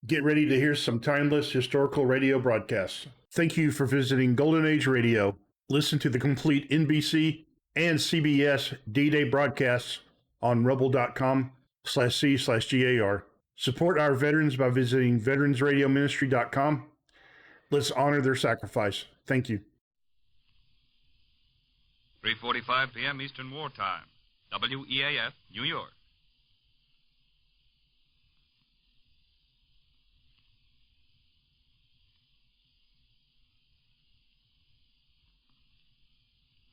Get ready to hear some timeless historical radio broadcasts. Thank you for visiting Golden Age Radio. Listen to the complete NBC and CBS D-Day broadcasts on rebel.com/C/GAR. Support our veterans by visiting veteransradioministry.com. Let's honor their sacrifice. Thank you. 3:45 p.m. Eastern Wartime. WEAF, New York.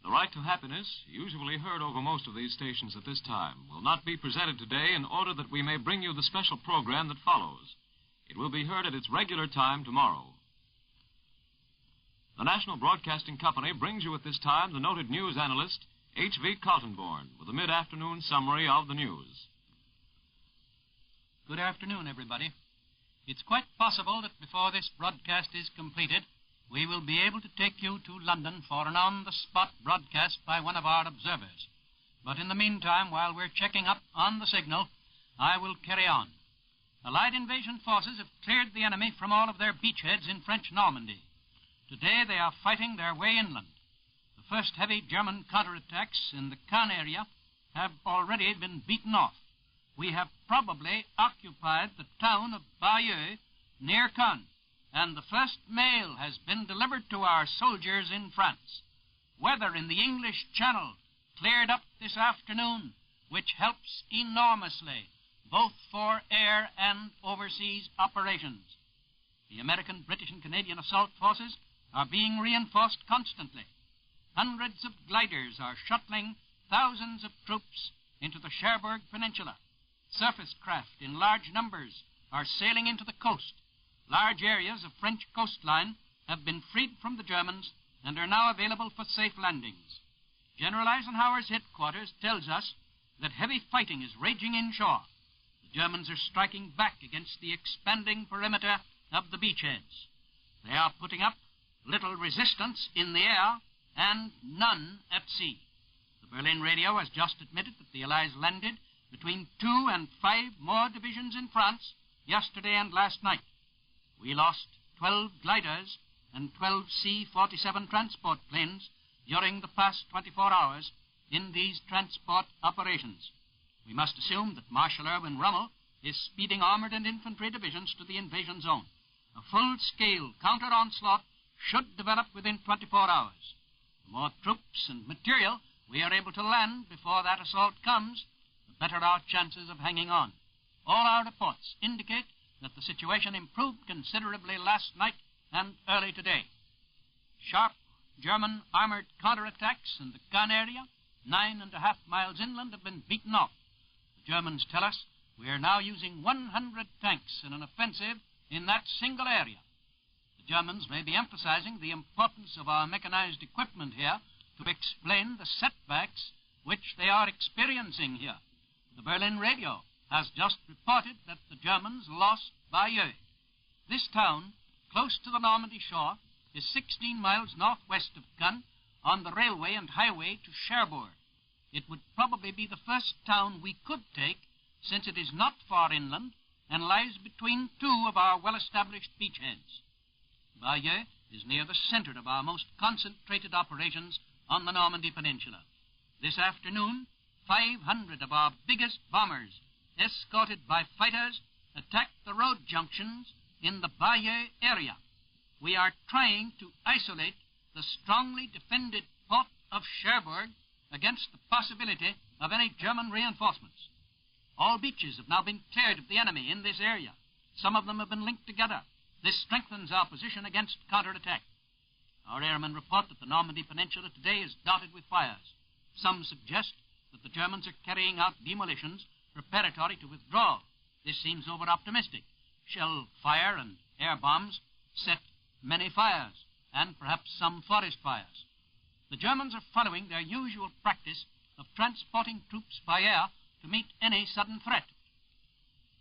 The Right to Happiness, usually heard over most of these stations at this time, will not be presented today in order that we may bring you the special program that follows. It will be heard at its regular time tomorrow. The National Broadcasting Company brings you at this time the noted news analyst, H.V. Kaltenborn, with a mid-afternoon summary of the news. Good afternoon, everybody. It's quite possible that before this broadcast is completed, we will be able to take you to London for an on-the-spot broadcast by one of our observers. But in the meantime, while we're checking up on the signal, I will carry on. Allied invasion forces have cleared the enemy from all of their beachheads in French Normandy. Today they are fighting their way inland. The first heavy German counterattacks in the Caen area have already been beaten off. We have probably occupied the town of Bayeux near Caen, and the first mail has been delivered to our soldiers in France. Weather in the English Channel cleared up this afternoon, which helps enormously, both for air and overseas operations. The American, British, and Canadian assault forces are being reinforced constantly. Hundreds of gliders are shuttling thousands of troops into the Cherbourg Peninsula. Surface craft in large numbers are sailing into the coast. Large areas of French coastline have been freed from the Germans and are now available for safe landings. General Eisenhower's headquarters tells us that heavy fighting is raging inshore. The Germans are striking back against the expanding perimeter of the beachheads. They are putting up little resistance in the air and none at sea. The Berlin radio has just admitted that the Allies landed between 2 and 5 more divisions in France yesterday and last night. We lost 12 gliders and 12 C-47 transport planes during the past 24 hours in these transport operations. We must assume that Marshal Erwin Rommel is speeding armored and infantry divisions to the invasion zone. A full-scale counter-onslaught should develop within 24 hours. The more troops and material we are able to land before that assault comes, the better our chances of hanging on. All our reports indicate that the situation improved considerably last night and early today. Sharp German armored counterattacks in the Caen area, 9.5 miles inland, have been beaten off. The Germans tell us we are now using 100 tanks in an offensive in that single area. The Germans may be emphasizing the importance of our mechanized equipment here to explain the setbacks which they are experiencing here. The Berlin radio has just reported that the Germans lost Bayeux. This town, close to the Normandy shore, is 16 miles northwest of Caen on the railway and highway to Cherbourg. It would probably be the first town we could take, since it is not far inland and lies between 2 of our well-established beachheads. Bayeux is near the center of our most concentrated operations on the Normandy Peninsula. This afternoon, 500 of our biggest bombers, escorted by fighters, attacked the road junctions in the Bayeux area. We are trying to isolate the strongly defended port of Cherbourg against the possibility of any German reinforcements. All beaches have now been cleared of the enemy in this area. Some of them have been linked together. This strengthens our position against counterattack. Our airmen report that the Normandy Peninsula today is dotted with fires. Some suggest that the Germans are carrying out demolitions preparatory to withdrawal. This seems over-optimistic. Shell fire and air bombs set many fires, and perhaps some forest fires. The Germans are following their usual practice of transporting troops by air to meet any sudden threat.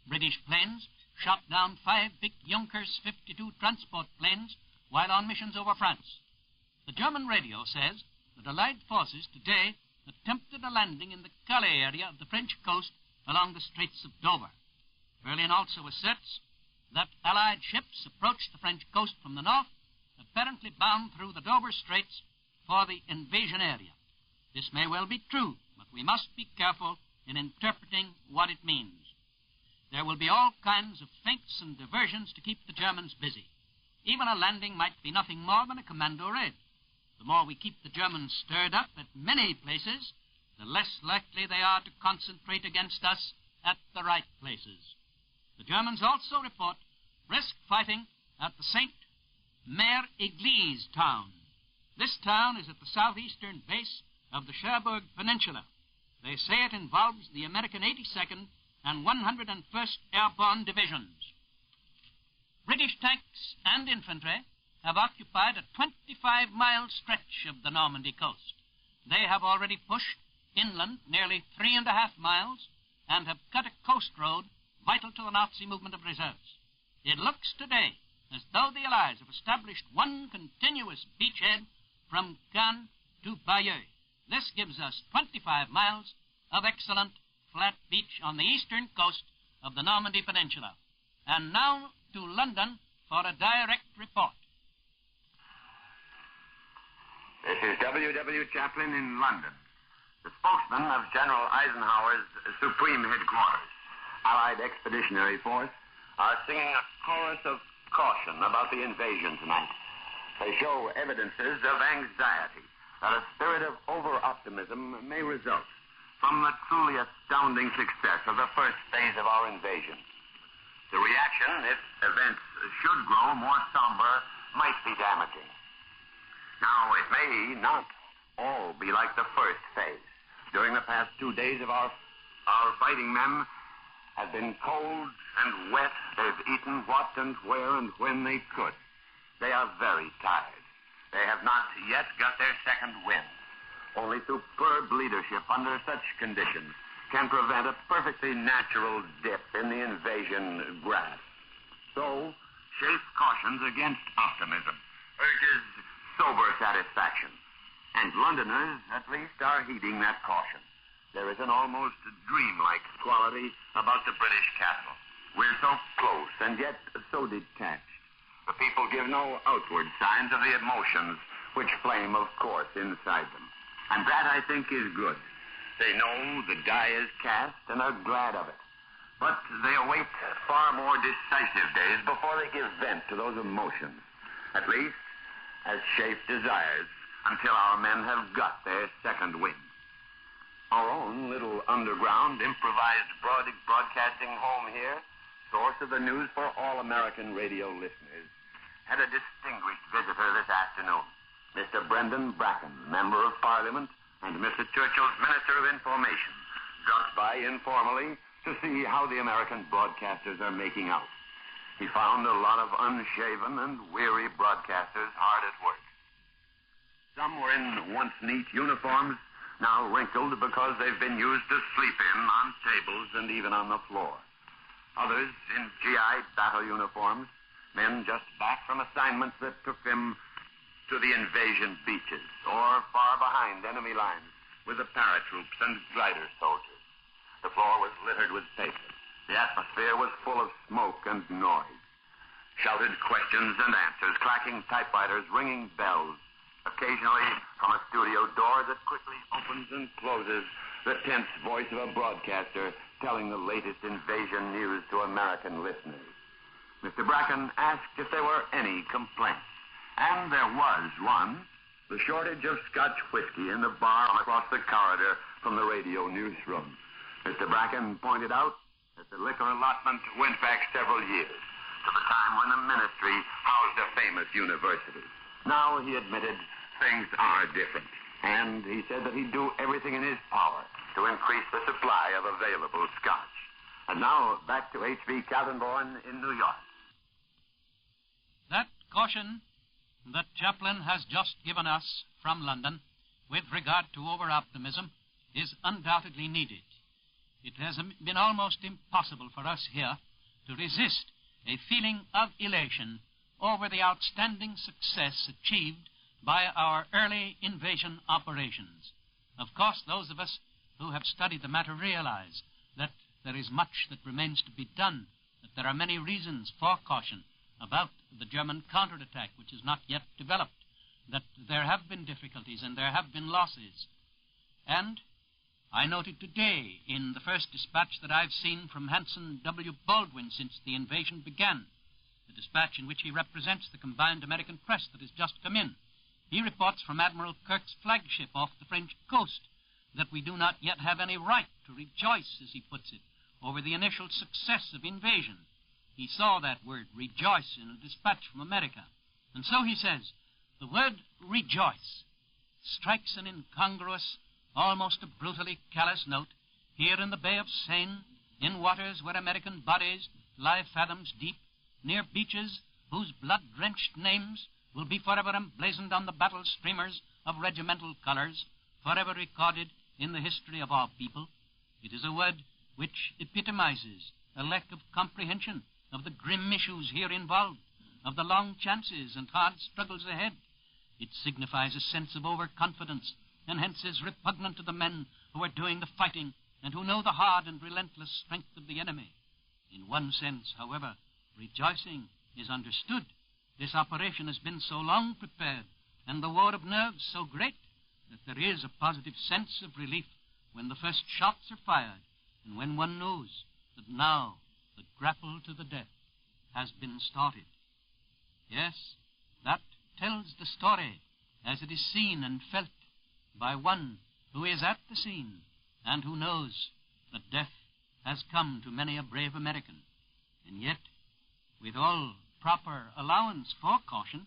British planes shot down 5 big Junkers 52 transport planes while on missions over France. The German radio says that Allied forces today attempted a landing in the Calais area of the French coast along the Straits of Dover. Berlin also asserts that Allied ships approached the French coast from the north, apparently bound through the Dover Straits for the invasion area. This may well be true, but we must be careful in interpreting what it means. There will be all kinds of feints and diversions to keep the Germans busy. Even a landing might be nothing more than a commando raid. The more we keep the Germans stirred up at many places, the less likely they are to concentrate against us at the right places. The Germans also report brisk fighting at the Sainte-Mère-Église town. This town is at the southeastern base of the Cherbourg Peninsula. They say it involves the American 82nd and 101st Airborne Divisions. British tanks and infantry have occupied a 25-mile stretch of the Normandy coast. They have already pushed inland nearly 3.5 miles and have cut a coast road vital to the Nazi movement of reserves. It looks today as though the Allies have established one continuous beachhead from Caen to Bayeux. This gives us 25 miles of excellent flat beach on the eastern coast of the Normandy Peninsula. And now to London for a direct report. This is W.W. Chaplin in London, the spokesman of General Eisenhower's Supreme Headquarters. Allied Expeditionary Force are singing a chorus of caution about the invasion tonight. They show evidences of anxiety that a spirit of over-optimism may result from the truly astounding success of the first phase of our invasion. The reaction, if events should grow more somber, might be damaging. Now, it may not all be like the first phase. During the past 2 days of our fighting men have been cold and wet. They've eaten what and where and when they could. They are very tired. They have not yet got their second wind. Only superb leadership under such conditions can prevent a perfectly natural dip in the invasion grasp. So, Schaeff cautions against optimism, urges sober satisfaction. And Londoners, at least, are heeding that caution. There is an almost dreamlike quality about the British capital. We're so close and yet so detached. The people give no outward signs of the emotions which flame, of course, inside them. And that, I think, is good. They know the die is cast and are glad of it. But they await far more decisive days before they give vent to those emotions. At least, as Schaeff desires, until our men have got their second wind. Our own little underground improvised broadcasting home here, source of the news for all American radio listeners, had a distinguished visitor this afternoon, Mr. Brendan Bracken, Member of Parliament, and Mr. Churchill's Minister of Information, dropped by informally to see how the American broadcasters are making out. He found a lot of unshaven and weary broadcasters hard at work. Some were in once neat uniforms, now wrinkled because they've been used to sleep in on tables and even on the floor. Others in GI battle uniforms, men just back from assignments that took them to the invasion beaches or far behind enemy lines with the paratroops and glider soldiers. The floor was littered with papers. The atmosphere was full of smoke and noise. Shouted questions and answers, clacking typewriters, ringing bells. Occasionally, from a studio door that quickly opens and closes, the tense voice of a broadcaster telling the latest invasion news to American listeners. Mr. Bracken asked if there were any complaints. And there was one. The shortage of Scotch whiskey in the bar across the corridor from the radio newsroom. Mr. Bracken pointed out that the liquor allotment went back several years, to the time when the ministry housed a famous university. Now, he admitted, things are different. And he said that he'd do everything in his power to increase the supply of available Scotch. And now, back to H.V. Kaltenborn in New York. That caution that Chaplin has just given us from London with regard to over-optimism is undoubtedly needed. It has been almost impossible for us here to resist a feeling of elation over the outstanding success achieved by our early invasion operations. Of course, those of us who have studied the matter realize that there is much that remains to be done, that there are many reasons for caution about the German counterattack, which is not yet developed, that there have been difficulties and there have been losses. And I noted today in the first dispatch that I've seen from Hanson W. Baldwin since the invasion began, the dispatch in which he represents the combined American press that has just come in. He reports from Admiral Kirk's flagship off the French coast that we do not yet have any right to rejoice, as he puts it, over the initial success of invasion. He saw that word, rejoice, in a dispatch from America. And so he says, the word rejoice strikes an incongruous, almost a brutally callous note here in the Bay of Seine, in waters where American bodies lie fathoms deep, near beaches whose blood-drenched names will be forever emblazoned on the battle streamers of regimental colors, forever recorded in the history of our people. It is a word which epitomizes a lack of comprehension of the grim issues here involved, of the long chances and hard struggles ahead. It signifies a sense of overconfidence, and hence is repugnant to the men who are doing the fighting and who know the hard and relentless strength of the enemy. In one sense, however, rejoicing is understood. This operation has been so long prepared, and the war of nerves so great, that there is a positive sense of relief when the first shots are fired, and when one knows that now the grapple to the death has been started. Yes, that tells the story as it is seen and felt by one who is at the scene and who knows that death has come to many a brave American. And yet, with all proper allowance for caution,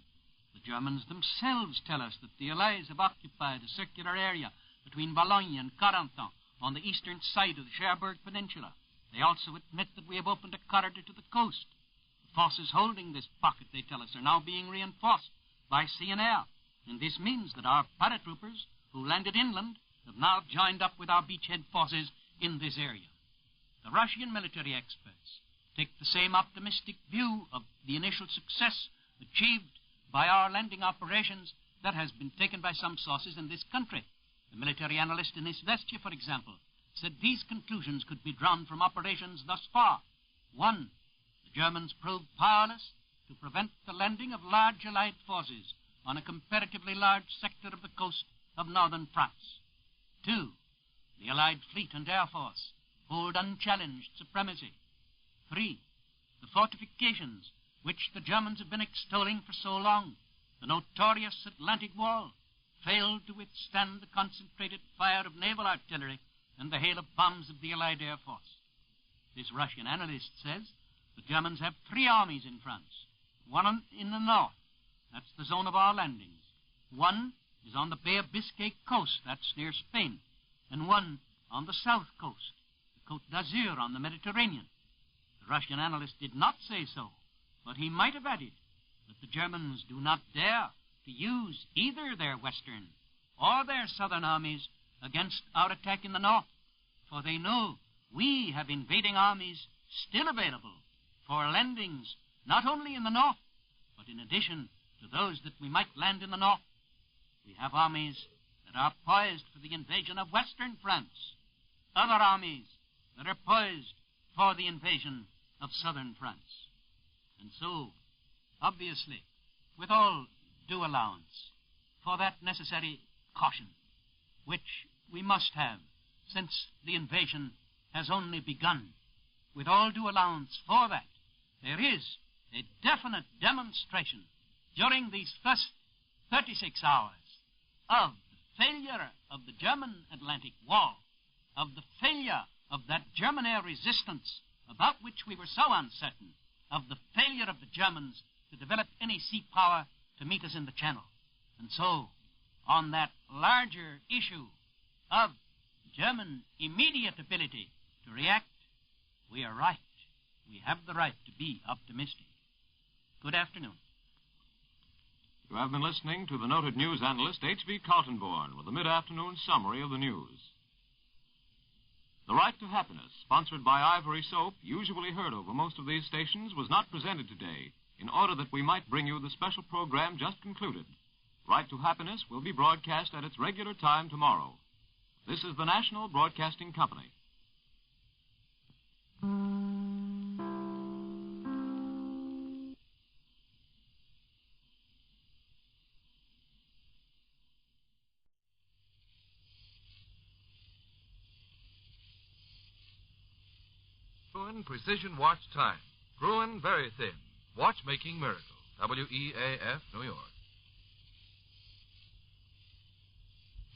the Germans themselves tell us that the Allies have occupied a circular area between Boulogne and Corentin on the eastern side of the Cherbourg Peninsula. They also admit that we have opened a corridor to the coast. The forces holding this pocket, they tell us, are now being reinforced by sea and air, and this means that our paratroopers who landed inland have now joined up with our beachhead forces in this area. The Russian military experts take the same optimistic view of the initial success achieved by our landing operations that has been taken by some sources in this country. The military analyst in Izvestia, for example, said these conclusions could be drawn from operations thus far. 1. The Germans proved powerless to prevent the landing of large Allied forces on a comparatively large sector of the coast of northern France. 2. The Allied fleet and air force hold unchallenged supremacy. 3. The fortifications which the Germans have been extolling for so long, the notorious Atlantic Wall, failed to withstand the concentrated fire of naval artillery and the hail of bombs of the Allied Air Force. This Russian analyst says the Germans have 3 armies in France. One in the north, that's the zone of our landings. One is on the Bay of Biscay coast, that's near Spain. And one on the south coast, the Côte d'Azur on the Mediterranean. The Russian analyst did not say so, but he might have added that the Germans do not dare to use either their western or their southern armies against our attack in the north, for they know we have invading armies still available for landings not only in the north, but in addition to those that we might land in the north, we have armies that are poised for the invasion of western France, other armies that are poised for the invasion of southern France. And so, obviously, with all due allowance for that necessary caution, which we must have since the invasion has only begun, with all due allowance for that, there is a definite demonstration during these first 36 hours of the failure of the German Atlantic Wall, of the failure of that German air resistance about which we were so uncertain, of the failure of the Germans to develop any sea power to meet us in the Channel. And so, on that larger issue of German immediate ability to react, we are right. We have the right to be optimistic. Good afternoon. You have been listening to the noted news analyst H.B. Kaltenborn with a mid-afternoon summary of the news. The Right to Happiness, sponsored by Ivory Soap, usually heard over most of these stations, was not presented today in order that we might bring you the special program just concluded. Right to Happiness will be broadcast at its regular time tomorrow. This is the National Broadcasting Company. Gruen Precision Watch Time. Gruen Very Thin. Watchmaking Miracle. WEAF, New York.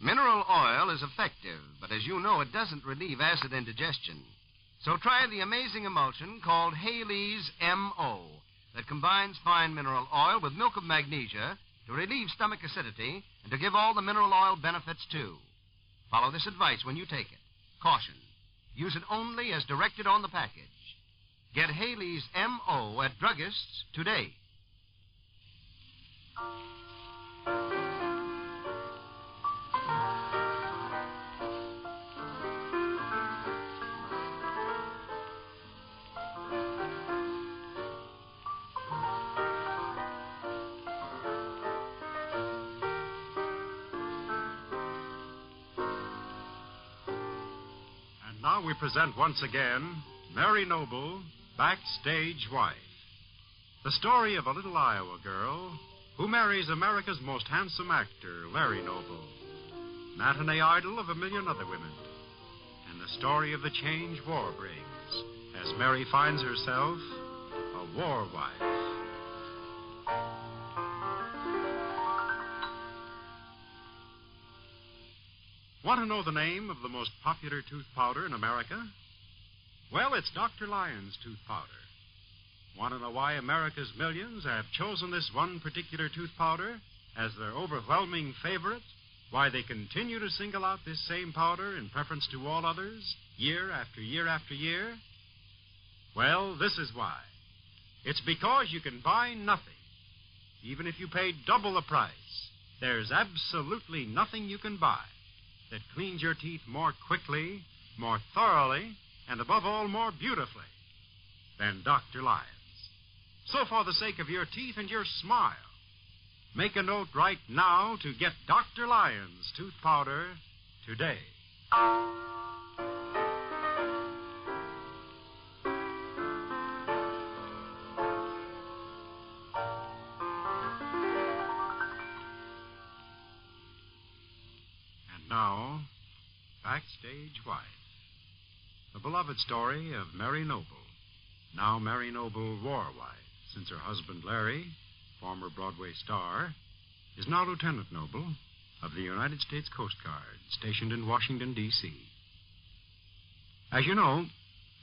Mineral oil is effective, but as you know, it doesn't relieve acid indigestion. So try the amazing emulsion called Haley's M.O. that combines fine mineral oil with milk of magnesia to relieve stomach acidity and to give all the mineral oil benefits, too. Follow this advice when you take it. Caution. Use it only as directed on the package. Get Haley's M.O. at druggists today. And now we present once again Mary Noble, Backstage Wife. The story of a little Iowa girl who marries America's most handsome actor, Larry Noble, matinee idol of a million other women, and the story of the change war brings as Mary finds herself a war wife. Want to know the name of the most popular tooth powder in America? Well, it's Dr. Lyon's tooth powder. Want to know why America's millions have chosen this one particular tooth powder as their overwhelming favorite? Why they continue to single out this same powder in preference to all others, year after year after year? Well, this is why. It's because you can buy nothing. Even if you pay double the price, there's absolutely nothing you can buy that cleans your teeth more quickly, more thoroughly, and above all, more beautifully than Dr. Lyon's. So for the sake of your teeth and your smile, make a note right now to get Dr. Lyon's tooth powder today. And now, Backstage Wife. The beloved story of Mary Noble, now Mary Noble, war wife, since her husband Larry, former Broadway star, is now Lieutenant Noble of the United States Coast Guard, stationed in Washington, D.C. As you know,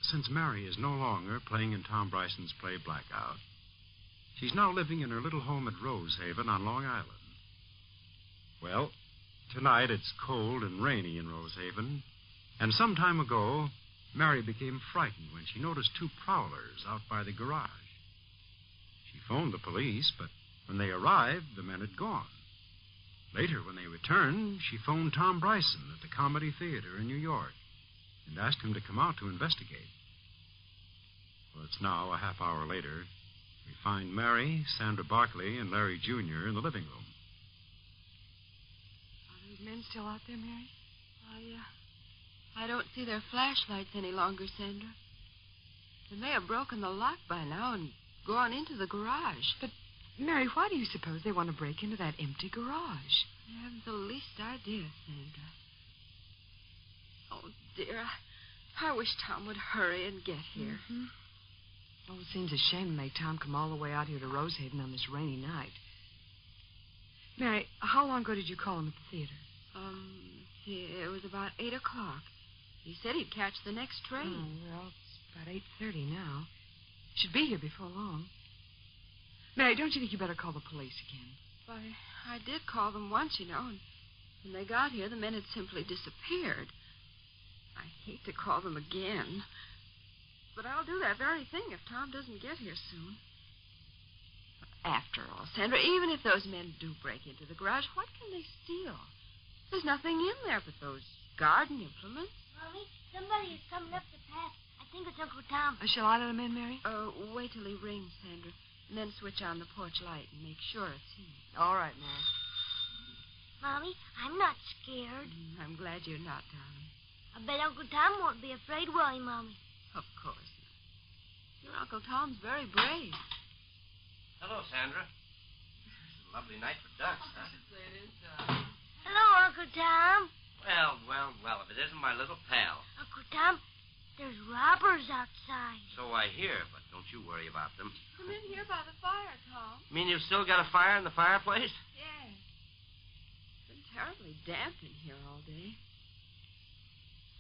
since Mary is no longer playing in Tom Bryson's play Blackout, she's now living in her little home at Rosehaven on Long Island. Well, tonight it's cold and rainy in Rosehaven, and some time ago, Mary became frightened when she noticed two prowlers out by the garage. She phoned the police, but when they arrived, the men had gone. Later, when they returned, she phoned Tom Bryson at the Comedy Theater in New York and asked him to come out to investigate. Well, it's now a half hour later. We find Mary, Sandra Barkley, and Larry Jr. in the living room. Are those men still out there, Mary? I don't see their flashlights any longer, Sandra. They may have broken the lock by now and gone into the garage. But, Mary, why do you suppose they want to break into that empty garage? I haven't the least idea, Sandra. Oh, dear. I wish Tom would hurry and get here. Mm-hmm. Oh, it seems a shame to make Tom come all the way out here to Rosehaven on this rainy night. Mary, how long ago did you call him at the theater? It was about 8 o'clock. He said he'd catch the next train. Oh, well, it's about 8:30 now. Should be here before long. Mary, don't you think you better call the police again? Why, I did call them once, you know, and when they got here, the men had simply disappeared. I hate to call them again, but I'll do that very thing if Tom doesn't get here soon. After all, Sandra, even if those men do break into the garage, what can they steal? There's nothing in there but those garden implements. Mommy, somebody is coming up the path. I think it's Uncle Tom. Shall I let him in, Mary? Wait till he rings, Sandra, and then switch on the porch light and make sure it's him. All right, Mary. Mommy, I'm not scared. I'm glad you're not, darling. I bet Uncle Tom won't be afraid, will he, Mommy? Of course not. Your Uncle Tom's very brave. Hello, Sandra. It's a lovely night for ducks, huh? It is, darling. Hello, Uncle Tom. Well, if it isn't my little pal. Uncle Tom, There's robbers outside. So I hear, but don't you worry about them. Come in here by the fire, Tom. Mean you've still got a fire in the fireplace? Yes. It's been terribly damp in here all day.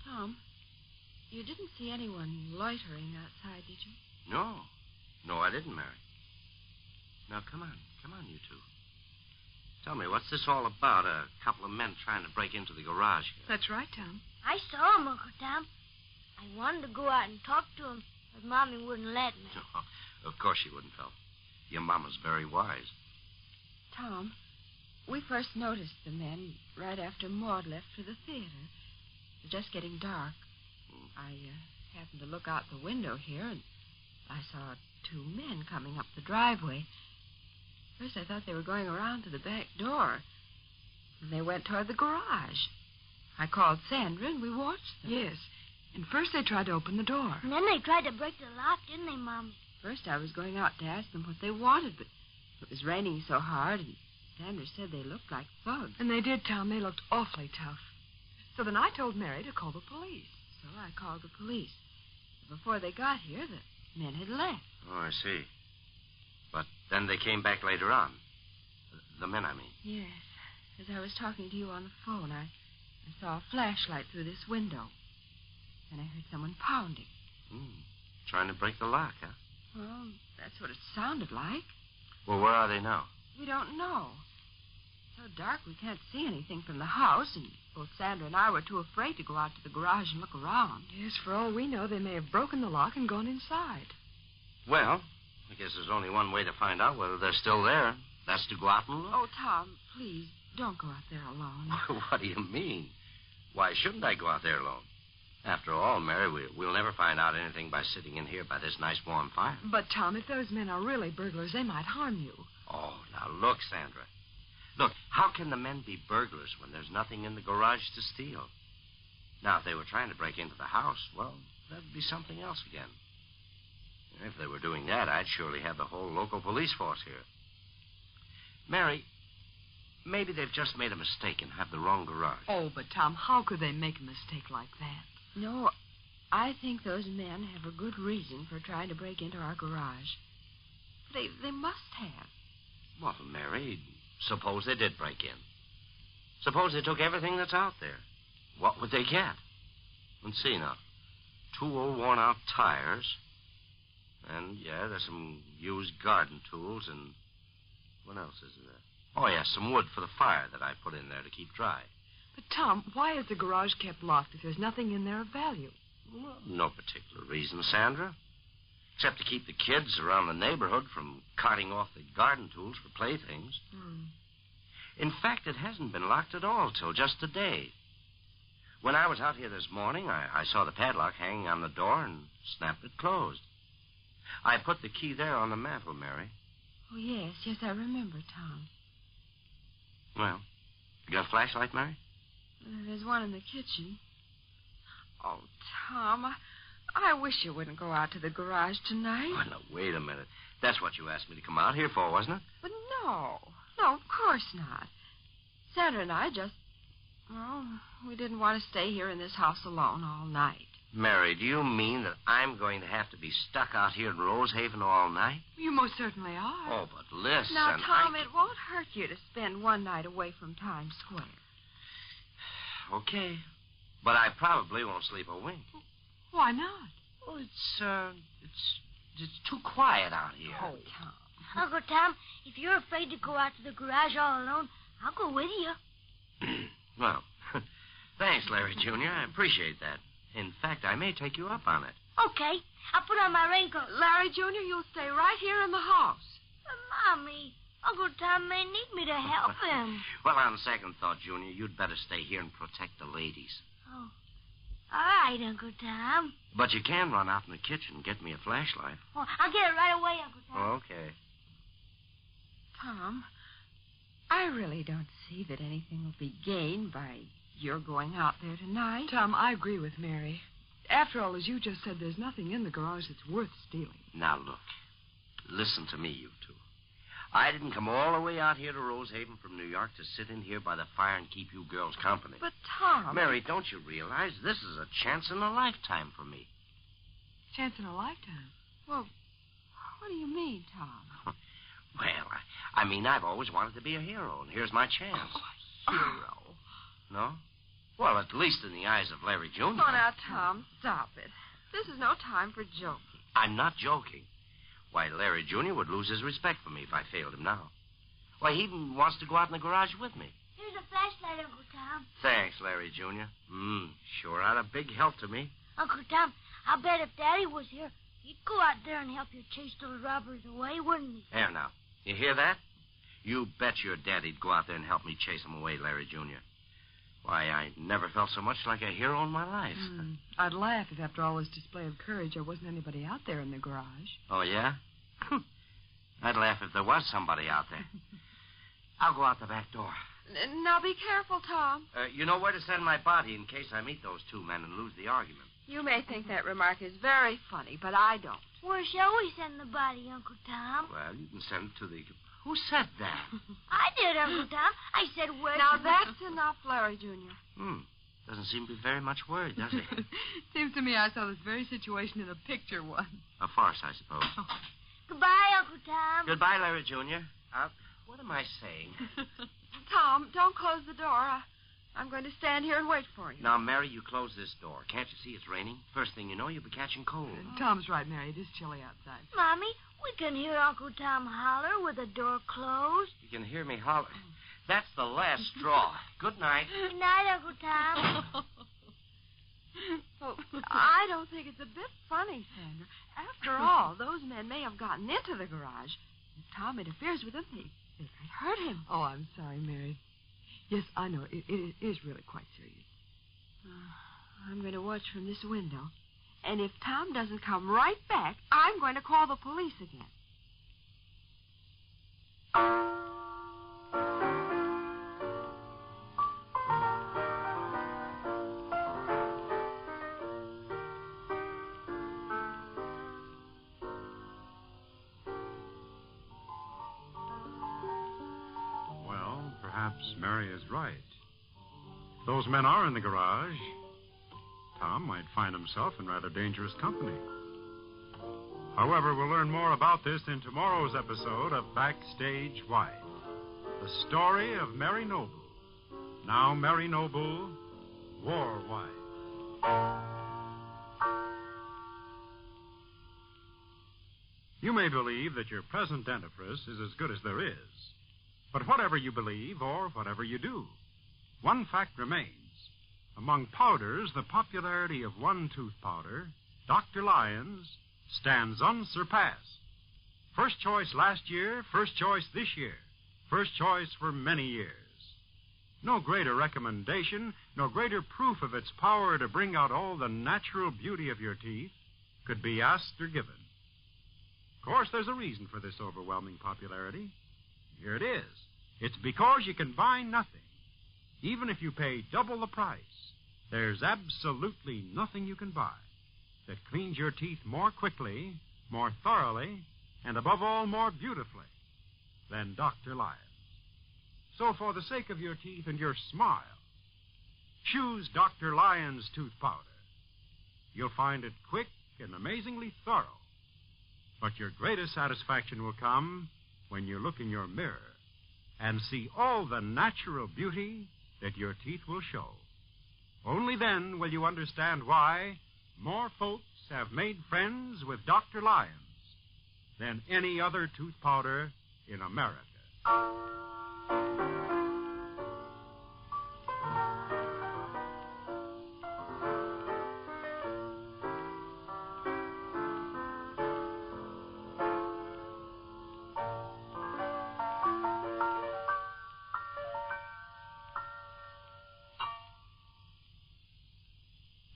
Tom, you didn't see anyone loitering outside, did you? No. No, I didn't, Mary. Now, come on, you two. Tell me, what's this all about? A couple of men trying to break into the garage here. That's right, Tom. I saw him, Uncle Tom. I wanted to go out and talk to him, but Mommy wouldn't let me. No, of course she wouldn't, Phil. Your mama's very wise. Tom, we first noticed the men right after Maud left for the theater. It was just getting dark. I happened to look out the window here, and I saw two men coming up the driveway. First, I thought they were going around to the back door. And they went toward the garage. I called Sandra, and we watched them. Yes. And first they tried to open the door. And then they tried to break the lock, didn't they, Mommy? First, I was going out to ask them what they wanted, but it was raining so hard, and Sandra said they looked like thugs. And they did, Tom. They looked awfully tough. So then I told Mary to call the police. So I called the police. Before they got here, the men had left. Oh, I see. But then they came back later on. The men, I mean. Yes. As I was talking to you on the phone, I saw a flashlight through this window. And I heard someone pounding. Trying to break the lock, huh? Well, that's what it sounded like. Well, where are they now? We don't know. It's so dark we can't see anything from the house, and both Sandra and I were too afraid to go out to the garage and look around. Yes, for all we know, they may have broken the lock and gone inside. Well, I guess there's only one way to find out whether they're still there. That's to go out and look. Oh, Tom, please, don't go out there alone. What do you mean? Why shouldn't I go out there alone? After all, Mary, we'll never find out anything by sitting in here by this nice warm fire. But, Tom, if those men are really burglars, they might harm you. Oh, now look, Sandra. Look, how can the men be burglars when there's nothing in the garage to steal? Now, if they were trying to break into the house, well, that'd be something else again. If they were doing that, I'd surely have the whole local police force here. Mary, maybe they've just made a mistake and have the wrong garage. Oh, but, Tom, how could they make a mistake like that? No, I think those men have a good reason for trying to break into our garage. They must have. Well, Mary, suppose they did break in. Suppose they took everything that's out there. What would they get? Let's see now. 2 old worn-out tires. And, yeah, there's some used garden tools and... What else is there? Oh, yeah, some wood for the fire that I put in there to keep dry. But, Tom, why is the garage kept locked if there's nothing in there of value? Well, no particular reason, Sandra. Except to keep the kids around the neighborhood from carting off the garden tools for playthings. In fact, it hasn't been locked at all till just today. When I was out here this morning, I saw the padlock hanging on the door and snapped it closed. I put the key there on the mantel, Mary. Oh, yes, I remember, Tom. Well, you got a flashlight, Mary? There's one in the kitchen. Oh, Tom, I wish you wouldn't go out to the garage tonight. Oh, no, wait a minute. That's what you asked me to come out here for, wasn't it? But no, of course not. Sandra and I just, we didn't want to stay here in this house alone all night. Mary, do you mean that I'm going to have to be stuck out here in Rosehaven all night? You most certainly are. Oh, but listen. Now, Tom, it won't hurt you to spend one night away from Times Square. Okay. But I probably won't sleep a wink. Why not? Well, it's too quiet out here. Oh, Tom. Uncle Tom, if you're afraid to go out to the garage all alone, I'll go with you. Well, thanks, Larry Jr. I appreciate that. In fact, I may take you up on it. Okay. I'll put on my raincoat. Larry Jr., you'll stay right here in the house. Mommy, Uncle Tom may need me to help him. Well, on second thought, Junior, you'd better stay here and protect the ladies. Oh. All right, Uncle Tom. But you can run out in the kitchen and get me a flashlight. Oh, I'll get it right away, Uncle Tom. Okay. Tom, I really don't see that anything will be gained by your going out there tonight. Tom, I agree with Mary. After all, as you just said, there's nothing in the garage that's worth stealing. Now, look. Listen to me, you two. I didn't come all the way out here to Rosehaven from New York to sit in here by the fire and keep you girls company. But, Tom... Mary, don't you realize this is a chance in a lifetime for me? chance in a lifetime. Well, what do you mean, Tom? Well, I mean, I've always wanted to be a hero, and here's my chance. Oh, hero. No? Well, at least in the eyes of Larry Jr. Oh, now, Tom, stop it. This is no time for joking. I'm not joking. Why, Larry Jr. would lose his respect for me if I failed him now. Why, he even wants to go out in the garage with me. Here's a flashlight, Uncle Tom. Thanks, Larry Jr. Sure out a big help to me. Uncle Tom, I'll bet if Daddy was here, he'd go out there and help you chase those robbers away, wouldn't he? There now. You hear that? You bet your daddy'd go out there and help me chase him away, Larry Jr. Why, I never felt so much like a hero in my life. I'd laugh if after all this display of courage there wasn't anybody out there in the garage. Oh, yeah? I'd laugh if there was somebody out there. I'll go out the back door. Now, be careful, Tom. You know where to send my body in case I meet those two men and lose the argument. You may think that remark is very funny, but I don't. Where shall we send the body, Uncle Tom? Well, you can send it to the... Who said that? I did, Uncle Tom. I said where... Now, that's enough, Larry Jr. Doesn't seem to be very much worried, does he? Seems to me I saw this very situation in a picture once. A farce, I suppose. Goodbye, Uncle Tom. Goodbye, Larry Jr. What am I saying? Tom, don't close the door. I'm going to stand here and wait for you. Now, Mary, you close this door. Can't you see it's raining? First thing you know, you'll be catching cold. Tom's right, Mary. It is chilly outside. Mommy, we can hear Uncle Tom holler with the door closed. You can hear me holler. That's the last straw. Good night. Good night, Uncle Tom. Well, I don't think it's a bit funny, Sandra. After all, those men may have gotten into the garage. If Tom interferes with them, they might hurt him. Oh, I'm sorry, Mary. Yes, I know. It is really quite serious. I'm going to watch from this window. And if Tom doesn't come right back, I'm going to call the police again. Perhaps Mary is right. If those men are in the garage, Tom might find himself in rather dangerous company. However, we'll learn more about this in tomorrow's episode of Backstage Wife, the story of Mary Noble. Now Mary Noble, War Wife. You may believe that your present dentifrice is as good as there is. But whatever you believe or whatever you do, one fact remains. Among powders, the popularity of one tooth powder, Dr. Lyons, stands unsurpassed. First choice last year, first choice this year, first choice for many years. No greater recommendation, no greater proof of its power to bring out all the natural beauty of your teeth could be asked or given. Of course, there's a reason for this overwhelming popularity. Here it is. It's because you can buy nothing. Even if you pay double the price, there's absolutely nothing you can buy that cleans your teeth more quickly, more thoroughly, and above all, more beautifully than Dr. Lyons. So for the sake of your teeth and your smile, choose Dr. Lyons tooth powder. You'll find it quick and amazingly thorough. But your greatest satisfaction will come when you look in your mirror and see all the natural beauty that your teeth will show. Only then will you understand why more folks have made friends with Dr. Lyons than any other tooth powder in America.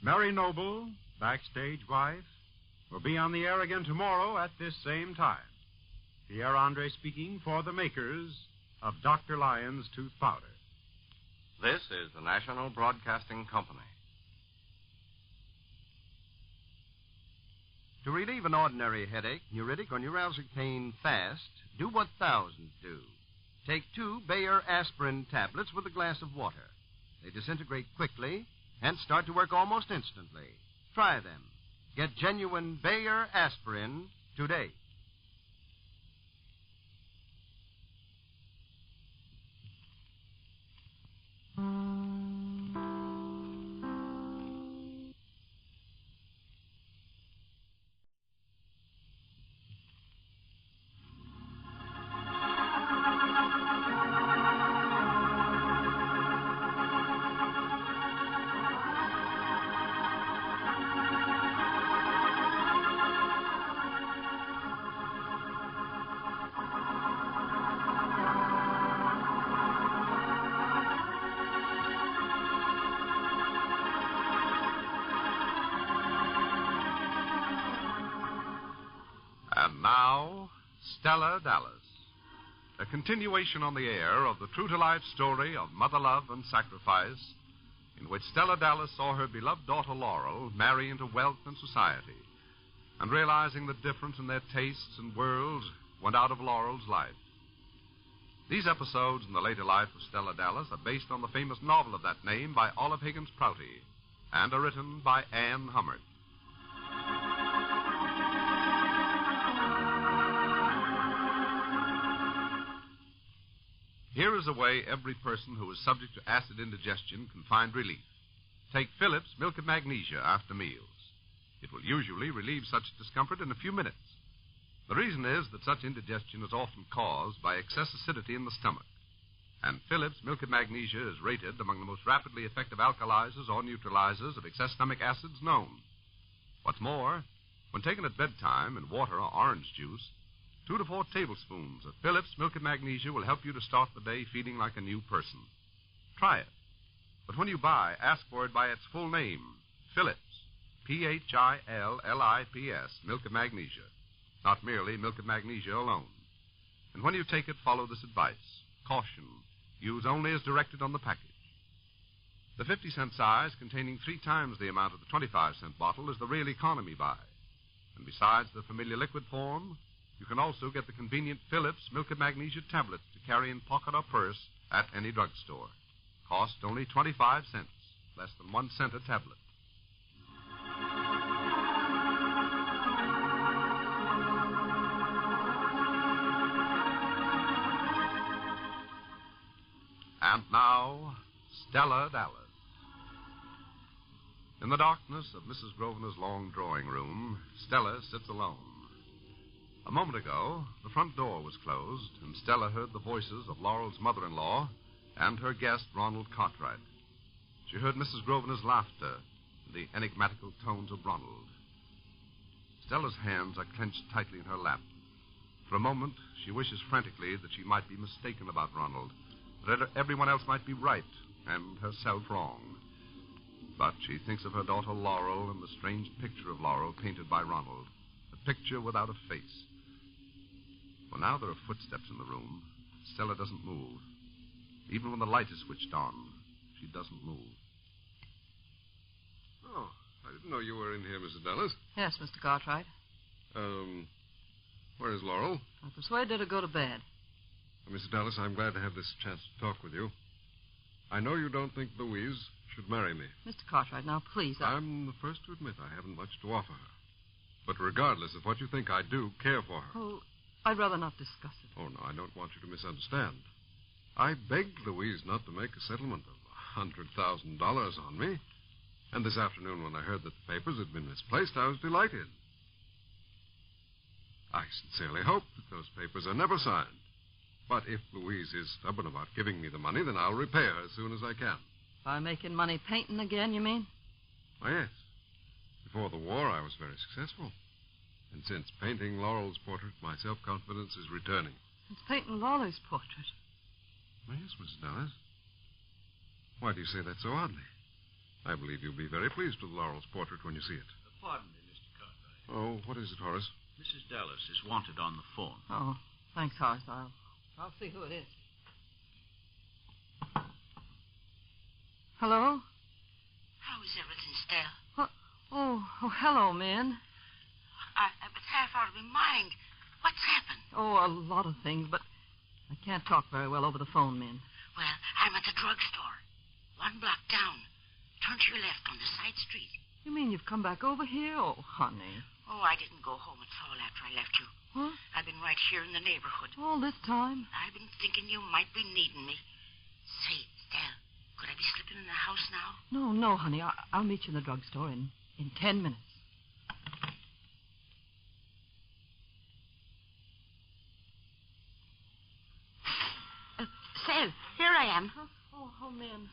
Mary Noble, Backstage Wife, will be on the air again tomorrow at this same time. Pierre Andre speaking for the makers of Dr. Lyons tooth powder. This is the National Broadcasting Company. To relieve an ordinary headache, neuritic, or neuralgic pain fast, do what thousands do. Take 2 Bayer aspirin tablets with a glass of water. They disintegrate quickly and start to work almost instantly. Try them. Get genuine Bayer aspirin today. And now, Stella Dallas. A continuation on the air of the true-to-life story of mother love and sacrifice, in which Stella Dallas saw her beloved daughter Laurel marry into wealth and society, and realizing the difference in their tastes and worlds, went out of Laurel's life. These episodes in the later life of Stella Dallas are based on the famous novel of that name by Olive Higgins Prouty, and are written by Anne Hummert. Here is a way every person who is subject to acid indigestion can find relief. Take Phillips Milk of Magnesia after meals. It will usually relieve such discomfort in a few minutes. The reason is that such indigestion is often caused by excess acidity in the stomach. And Phillips Milk of Magnesia is rated among the most rapidly effective alkalizers or neutralizers of excess stomach acids known. What's more, when taken at bedtime in water or orange juice, 2 to 4 tablespoons of Phillips Milk of Magnesia will help you to start the day feeling like a new person. Try it. But when you buy, ask for it by its full name, Phillips, Phillips, Milk of Magnesia, not merely Milk of Magnesia alone. And when you take it, follow this advice. Caution. Use only as directed on the package. The 50-cent size, containing 3 times the amount of the 25-cent bottle, is the real economy buy. And besides the familiar liquid form, you can also get the convenient Phillips Milk of Magnesia tablets to carry in pocket or purse at any drugstore. Cost only 25 cents, less than 1 cent a tablet. And now, Stella Dallas. In the darkness of Mrs. Grosvenor's long drawing room, Stella sits alone. A moment ago, the front door was closed, and Stella heard the voices of Laurel's mother-in-law and her guest, Ronald Cartwright. She heard Mrs. Grosvenor's laughter and the enigmatical tones of Ronald. Stella's hands are clenched tightly in her lap. For a moment, she wishes frantically that she might be mistaken about Ronald, that everyone else might be right and herself wrong. But she thinks of her daughter Laurel and the strange picture of Laurel painted by Ronald, a picture without a face. Well, now there are footsteps in the room. Stella doesn't move. Even when the light is switched on, she doesn't move. Oh, I didn't know you were in here, Mrs. Dallas. Yes, Mr. Cartwright. Where is Laurel? I persuaded her to go to bed. Mrs. Dallas, I'm glad to have this chance to talk with you. I know you don't think Louise should marry me. Mr. Cartwright, now, please. I'm the first to admit I haven't much to offer her. But regardless of what you think, I do care for her. Oh, I'd rather not discuss it. Oh, no, I don't want you to misunderstand. I begged Louise not to make a settlement of $100,000 on me. And this afternoon, when I heard that the papers had been misplaced, I was delighted. I sincerely hope that those papers are never signed. But if Louise is stubborn about giving me the money, then I'll repay her as soon as I can. By making money painting again, you mean? Oh, yes. Before the war, I was very successful. And since painting Laurel's portrait, my self-confidence is returning. It's painting Laurel's portrait. Oh, yes, Mrs. Dallas. Why do you say that so oddly? I believe you'll be very pleased with Laurel's portrait when you see it. Pardon me, Mr. Cartwright. Oh, what is it, Horace? Mrs. Dallas is wanted on the phone. Oh, thanks, Horace. I'll see who it is. Hello? How is everything, Stella? Oh, hello, Min. I was half out of my mind. What's happened? Oh, a lot of things, but I can't talk very well over the phone, Min. Well, I'm at the drugstore. 1 block down. Turn to your left on the side street. You mean you've come back over here? Oh, honey. Oh, I didn't go home at all after I left you. Huh? I've been right here in the neighborhood. All this time? I've been thinking you might be needing me. Say, Stell, could I be slipping in the house now? No, honey. I'll meet you in the drugstore in 10 minutes. Stell, here I am. Oh, Min.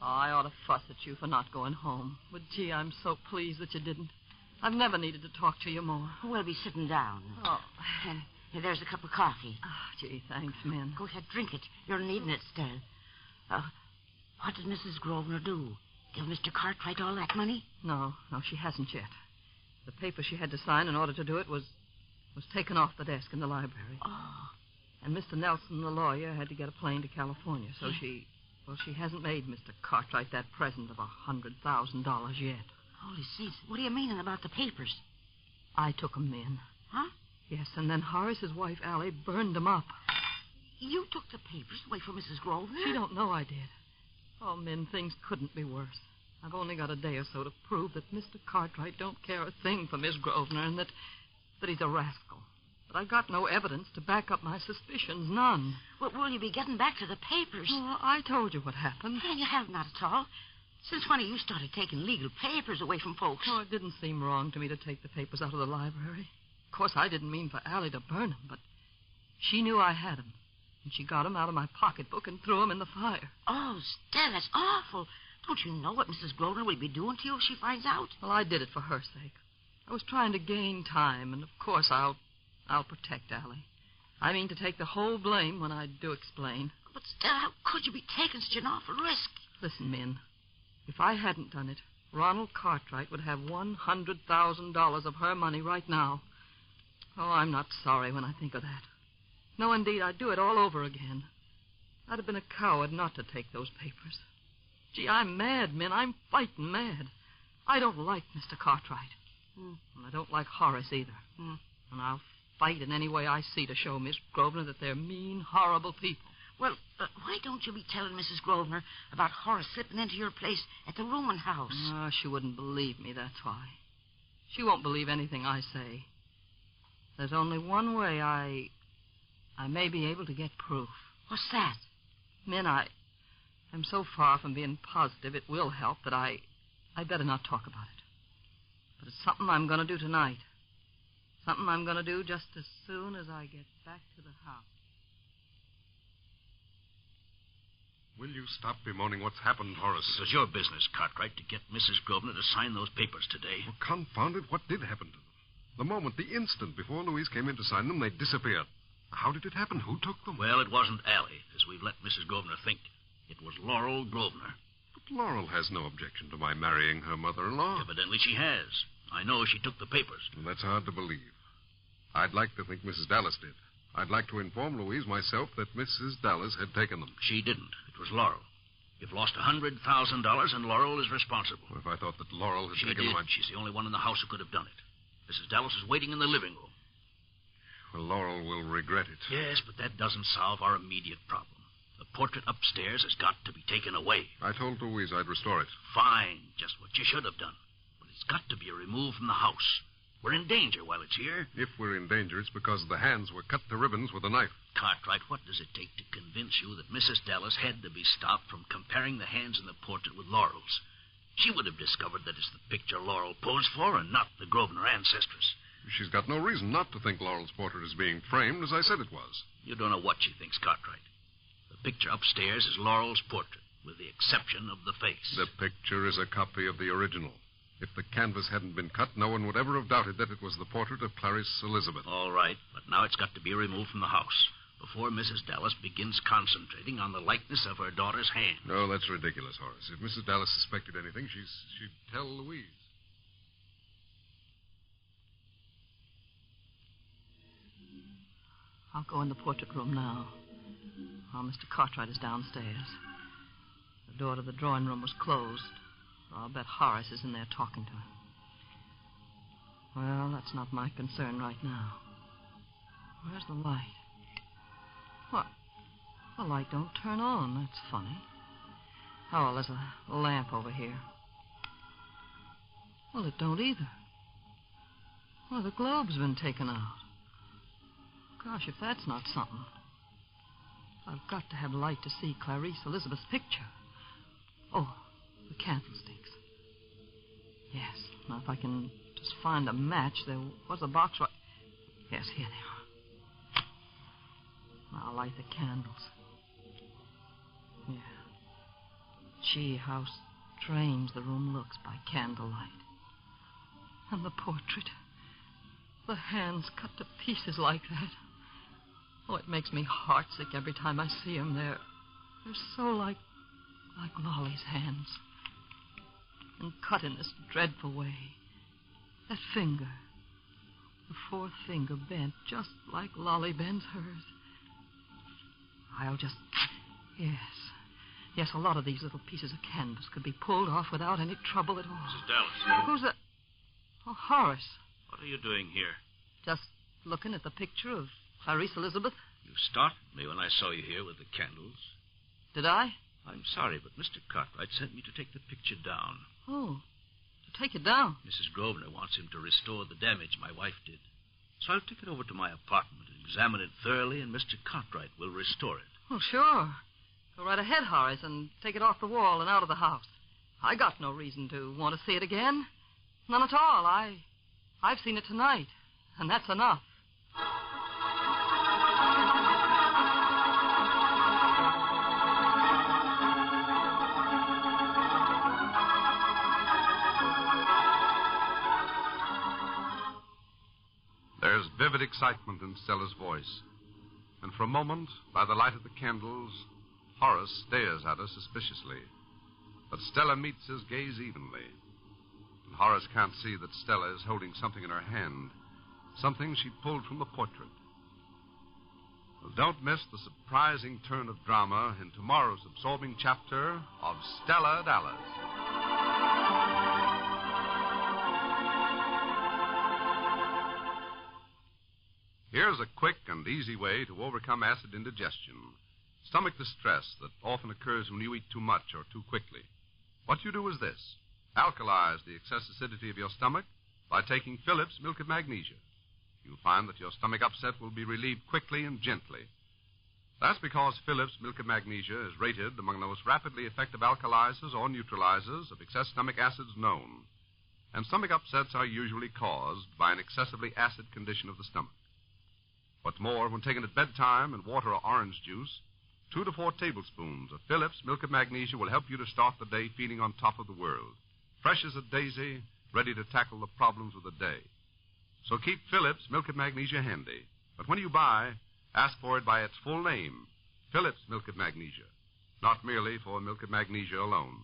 Oh, I ought to fuss at you for not going home. But, gee, I'm so pleased that you didn't. I've never needed to talk to you more. We'll be sitting down. Oh. And there's a cup of coffee. Gee, thanks, Min. Go ahead, drink it. You're needing it, Stell. What did Mrs. Grosvenor do? Give Mr. Cartwright all that money? No, she hasn't yet. The paper she had to sign in order to do it was taken off the desk in the library. Oh. And Mr. Nelson, the lawyer, had to get a plane to California, so she hasn't made Mr. Cartwright that present of $100,000 yet. Holy seas, what are you meaning about the papers? I took 'em in. Huh? Yes, and then Horace's wife, Allie, burned 'em up. You took the papers away from Mrs. Grosvenor? She don't know I did. Oh, Min, things couldn't be worse. I've only got a day or so to prove that Mr. Cartwright don't care a thing for Miss Grosvenor and that he's a rascal. But I've got no evidence to back up my suspicions, none. Well, will you be getting back to the papers? Oh, I told you what happened. Well, you have not at all. Since when have you started taking legal papers away from folks? Oh, it didn't seem wrong to me to take the papers out of the library. Of course, I didn't mean for Allie to burn 'em, but she knew I had 'em. And she got 'em out of my pocketbook and threw 'em in the fire. Oh, Stella, that's awful. Don't you know what Mrs. Grosvenor will be doing to you if she finds out? Well, I did it for her sake. I was trying to gain time, and of course I'll protect Allie. I mean to take the whole blame when I do explain. But, Stella, how could you be taking such an awful risk? Listen, Min. If I hadn't done it, Ronald Cartwright would have $100,000 of her money right now. Oh, I'm not sorry when I think of that. No, indeed, I'd do it all over again. I'd have been a coward not to take those papers. Gee, I'm mad, Min. I'm fighting mad. I don't like Mr. Cartwright. And I don't like Horace either. And I'll fight in any way I see to show Miss Grosvenor that they're mean, horrible people. Well, why don't you be telling Mrs. Grosvenor about Horace slipping into your place at the Ruman house? Oh, she wouldn't believe me, that's why. She won't believe anything I say. There's only one way I may be able to get proof. What's that? Min, I'm so far from being positive it will help that I better not talk about it. But it's something I'm going to do tonight. Something I'm going to do just as soon as I get back to the house. Will you stop bemoaning what's happened, Horace? It was your business, Cartwright, to get Mrs. Grosvenor to sign those papers today. Well, confound it, what did happen to them? The instant before Louise came in to sign them, they disappeared. How did it happen? Who took them? Well, it wasn't Allie, as we've let Mrs. Grosvenor think. It was Laurel Grosvenor. But Laurel has no objection to my marrying her mother-in-law. Evidently she has. I know she took the papers. Well, that's hard to believe. I'd like to think Mrs. Dallas did. I'd like to inform Louise myself that Mrs. Dallas had taken them. She didn't. It was Laurel. You've lost $100,000, and Laurel is responsible. Well, if I thought that Laurel had taken them... them... She's the only one in the house who could have done it. Mrs. Dallas is waiting in the living room. Well, Laurel will regret it. Yes, but that doesn't solve our immediate problem. The portrait upstairs has got to be taken away. I told Louise I'd restore it. Fine. Just what you should have done. But it's got to be removed from the house. We're in danger while it's here. If we're in danger, it's because the hands were cut to ribbons with a knife. Cartwright, what does it take to convince you that Mrs. Dallas had to be stopped from comparing the hands in the portrait with Laurel's? She would have discovered that it's the picture Laurel posed for and not the Grosvenor ancestress. She's got no reason not to think Laurel's portrait is being framed, as I said it was. You don't know what she thinks, Cartwright. The picture upstairs is Laurel's portrait, with the exception of the face. The picture is a copy of the original. If the canvas hadn't been cut, no one would ever have doubted that it was the portrait of Clarice Elizabeth. All right, but now it's got to be removed from the house before Mrs. Dallas begins concentrating on the likeness of her daughter's hand. No, that's ridiculous, Horace. If Mrs. Dallas suspected anything, she'd tell Louise. I'll go in the portrait room now. While Mr. Cartwright is downstairs. The door to the drawing room was closed. I'll bet Horace is in there talking to him. Well, that's not my concern right now. Where's the light? What? The light don't turn on. That's funny. Oh, well, there's a lamp over here. Well, it don't either. Well, the globe's been taken out. Gosh, if that's not something. I've got to have light to see Clarice Elizabeth's picture. Oh, the candlesticks. Yes. Now, if I can just find a match, there was a box right... Yes, here they are. Now, I'll light the candles. Yeah. Gee, how strange the room looks by candlelight. And the portrait. The hands cut to pieces like that. Oh, it makes me heartsick every time I see them. They're so like Lolly's hands. And cut in this dreadful way. That finger. The fourth finger bent just like Lolly bends hers. I'll just... Yes. Yes, a lot of these little pieces of canvas could be pulled off without any trouble at all. Mrs. Dallas. Who's that? Oh, Horace. What are you doing here? Just looking at the picture of Clarice Elizabeth. You startled me when I saw you here with the candles. Did I? I'm sorry, but Mr. Cartwright sent me to take the picture down. Oh, to take it down? Mrs. Grosvenor wants him to restore the damage my wife did. So I'll take it over to my apartment and examine it thoroughly, and Mr. Cartwright will restore it. Oh, sure. Go right ahead, Horace, and take it off the wall and out of the house. I got no reason to want to see it again. None at all. I've seen it tonight, and that's enough. There's vivid excitement in Stella's voice. And for a moment, by the light of the candles, Horace stares at her suspiciously. But Stella meets his gaze evenly. And Horace can't see that Stella is holding something in her hand, something she pulled from the portrait. Well, don't miss the surprising turn of drama in tomorrow's absorbing chapter of Stella Dallas. Here's a quick and easy way to overcome acid indigestion, stomach distress that often occurs when you eat too much or too quickly. What you do is this. Alkalize the excess acidity of your stomach by taking Phillips Milk of Magnesia. You'll find that your stomach upset will be relieved quickly and gently. That's because Phillips Milk of Magnesia is rated among the most rapidly effective alkalizers or neutralizers of excess stomach acids known. And stomach upsets are usually caused by an excessively acid condition of the stomach. What's more, when taken at bedtime in water or orange juice, 2 to 4 tablespoons of Phillips Milk of Magnesia will help you to start the day feeling on top of the world, fresh as a daisy, ready to tackle the problems of the day. So keep Phillips Milk of Magnesia handy. But when you buy, ask for it by its full name, Phillips Milk of Magnesia, not merely for Milk of Magnesia alone.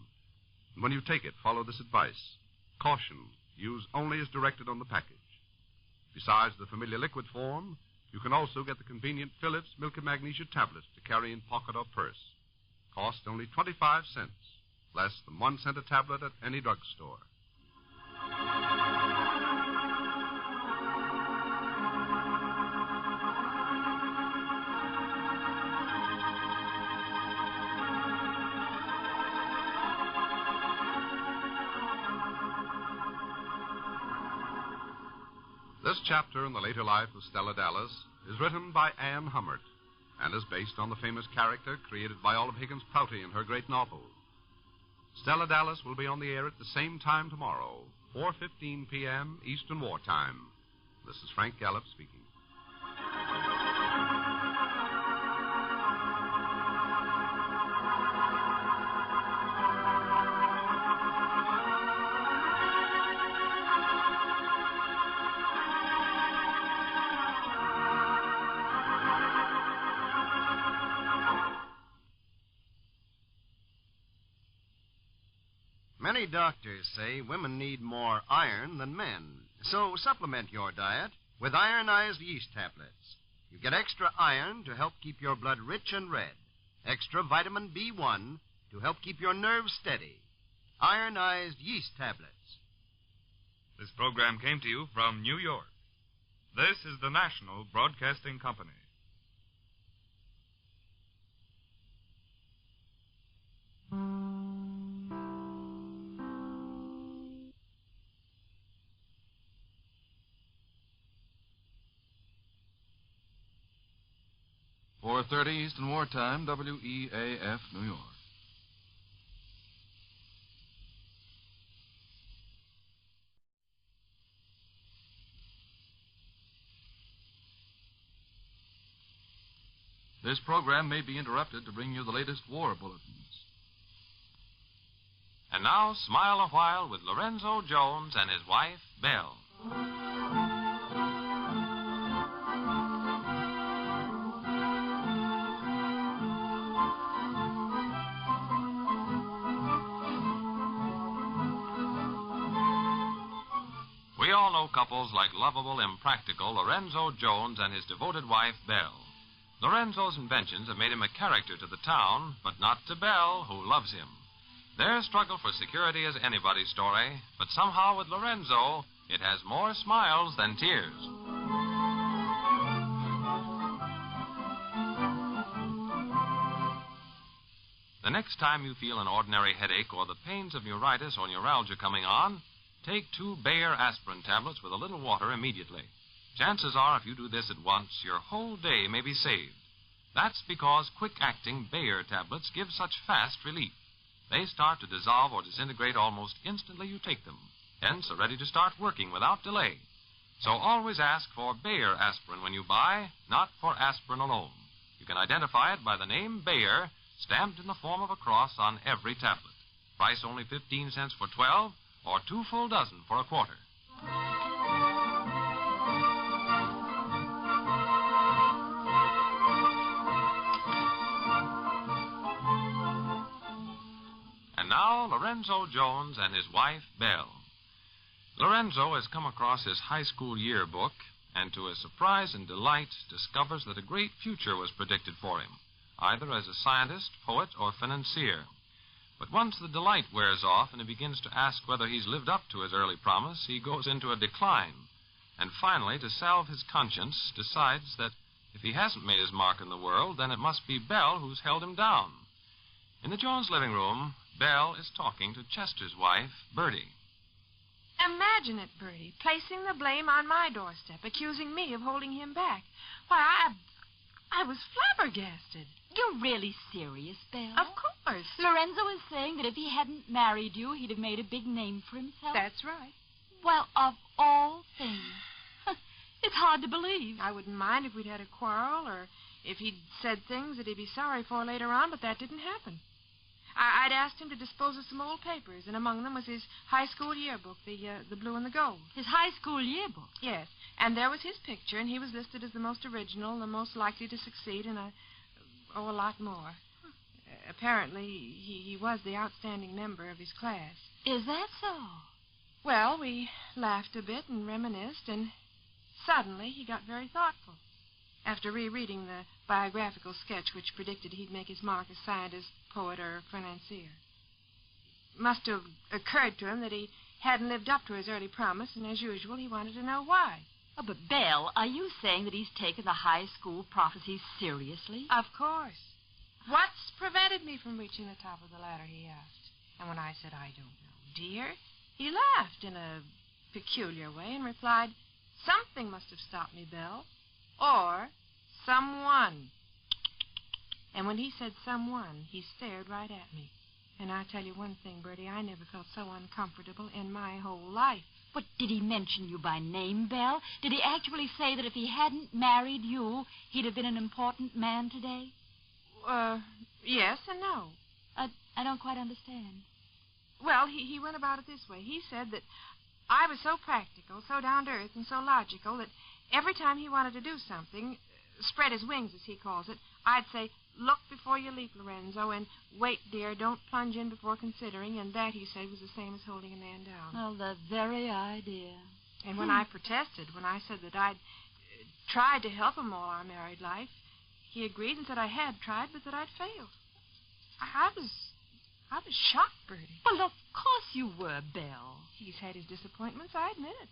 And when you take it, follow this advice. Caution, use only as directed on the package. Besides the familiar liquid form, you can also get the convenient Phillips Milk of Magnesia tablets to carry in pocket or purse. Cost only 25 cents, less than 1 cent a tablet at any drugstore. This chapter in the later life of Stella Dallas is written by Anne Hummert and is based on the famous character created by Olive Higgins Prouty in her great novel. Stella Dallas will be on the air at the same time tomorrow, 4:15 p.m. Eastern Wartime. This is Frank Gallup speaking. Many doctors say women need more iron than men. So supplement your diet with ironized yeast tablets. You get extra iron to help keep your blood rich and red. Extra vitamin B1 to help keep your nerves steady. Ironized yeast tablets. This program came to you from New York. This is the National Broadcasting Company. 4:30 Eastern Wartime, WEAF, New York. This program may be interrupted to bring you the latest war bulletins. And now, smile a while with Lorenzo Jones and his wife, Belle. We all know couples like lovable, impractical Lorenzo Jones and his devoted wife, Belle. Lorenzo's inventions have made him a character to the town, but not to Belle, who loves him. Their struggle for security is anybody's story, but somehow with Lorenzo, it has more smiles than tears. The next time you feel an ordinary headache or the pains of neuritis or neuralgia coming on, take 2 Bayer aspirin tablets with a little water immediately. Chances are, if you do this at once, your whole day may be saved. That's because quick-acting Bayer tablets give such fast relief. They start to dissolve or disintegrate almost instantly you take them, hence are ready to start working without delay. So always ask for Bayer aspirin when you buy, not for aspirin alone. You can identify it by the name Bayer, stamped in the form of a cross on every tablet. Price only 15 cents for 12, or 2 full dozen for a quarter. And now, Lorenzo Jones and his wife, Belle. Lorenzo has come across his high school yearbook and, to his surprise and delight, discovers that a great future was predicted for him, either as a scientist, poet, or financier. But once the delight wears off and he begins to ask whether he's lived up to his early promise, he goes into a decline. And finally, to salve his conscience, decides that if he hasn't made his mark in the world, then it must be Belle who's held him down. In the Jones living room, Belle is talking to Chester's wife, Bertie. Imagine it, Bertie, placing the blame on my doorstep, accusing me of holding him back. Why, I was flabbergasted. You're really serious, Belle? Of course. Lorenzo is saying that if he hadn't married you, he'd have made a big name for himself. That's right. Well, of all things. It's hard to believe. I wouldn't mind if we'd had a quarrel or if he'd said things that he'd be sorry for later on, but that didn't happen. I'd asked him to dispose of some old papers, and among them was his high school yearbook, the blue and the gold. His high school yearbook? Yes. And there was his picture, and he was listed as the most original, the most likely to succeed, and a lot more. Apparently, he was the outstanding member of his class. Is that so? Well, we laughed a bit and reminisced, and suddenly he got very thoughtful. After rereading the biographical sketch which predicted he'd make his mark as scientist, poet, or financier. Must have occurred to him that he hadn't lived up to his early promise, and as usual, he wanted to know why. Oh, but, Belle, are you saying that he's taken the high school prophecies seriously? Of course. What's prevented me from reaching the top of the ladder, he asked. And when I said, I don't know, dear, he laughed in a peculiar way and replied, something must have stopped me, Belle. Or someone. And when he said someone, he stared right at me. And I'll tell you one thing, Bertie, I never felt so uncomfortable in my whole life. But did he mention you by name, Belle? Did he actually say that if he hadn't married you, he'd have been an important man today? Yes and no. I don't quite understand. Well, he went about it this way. He said that I was so practical, so down to earth, and so logical that every time he wanted to do something, spread his wings, as he calls it, I'd say, look before you leap, Lorenzo, and wait, dear, don't plunge in before considering, and that, he said, was the same as holding a man down. Well, the very idea. And when I protested, when I said that I'd tried to help him all our married life, he agreed and said I had tried, but that I'd failed. I was shocked, Bertie. Well, of course you were, Belle. He's had his disappointments, I admit it.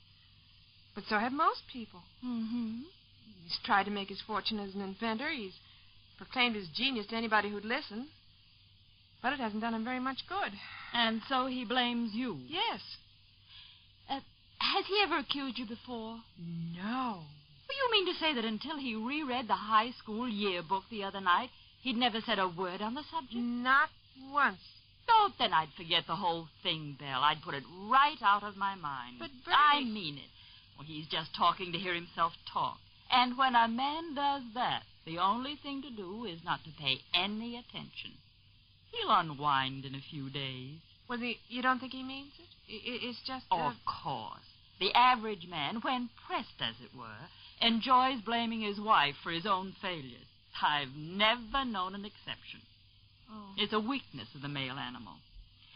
But so have most people. Mm-hmm. He's tried to make his fortune as an inventor. He's proclaimed his genius to anybody who'd listen. But it hasn't done him very much good. And so he blames you? Yes. Has he ever accused you before? No. You mean to say that until he reread the high school yearbook the other night, he'd never said a word on the subject? Not once. Oh, then I'd forget the whole thing, Belle. I'd put it right out of my mind. But, Bertie... I mean it. Well, he's just talking to hear himself talk. And when a man does that, the only thing to do is not to pay any attention. He'll unwind in a few days. Well, you don't think he means it? It's just... Of course. The average man, when pressed, as it were, enjoys blaming his wife for his own failures. I've never known an exception. Oh. It's a weakness of the male animal.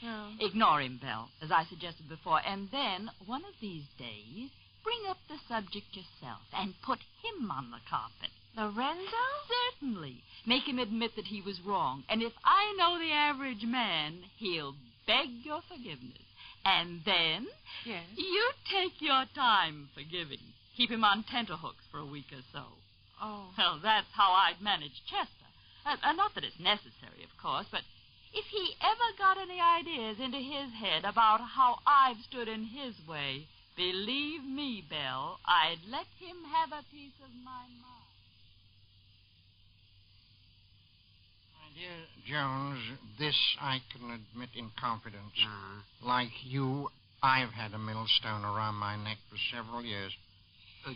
Oh. Ignore him, Belle, as I suggested before, and then, one of these days, bring up the subject yourself and put him on the carpet. Lorenzo? Certainly. Make him admit that he was wrong. And if I know the average man, he'll beg your forgiveness. And then, yes, you take your time forgiving. Keep him on tenterhooks for a week or so. Oh. Well, that's how I'd manage Chester. Not that it's necessary, of course, but if he ever got any ideas into his head about how I've stood in his way, believe me, Belle, I'd let him have a piece of my mind. My dear Jones, this I can admit in confidence. Like you, I've had a millstone around my neck for several years.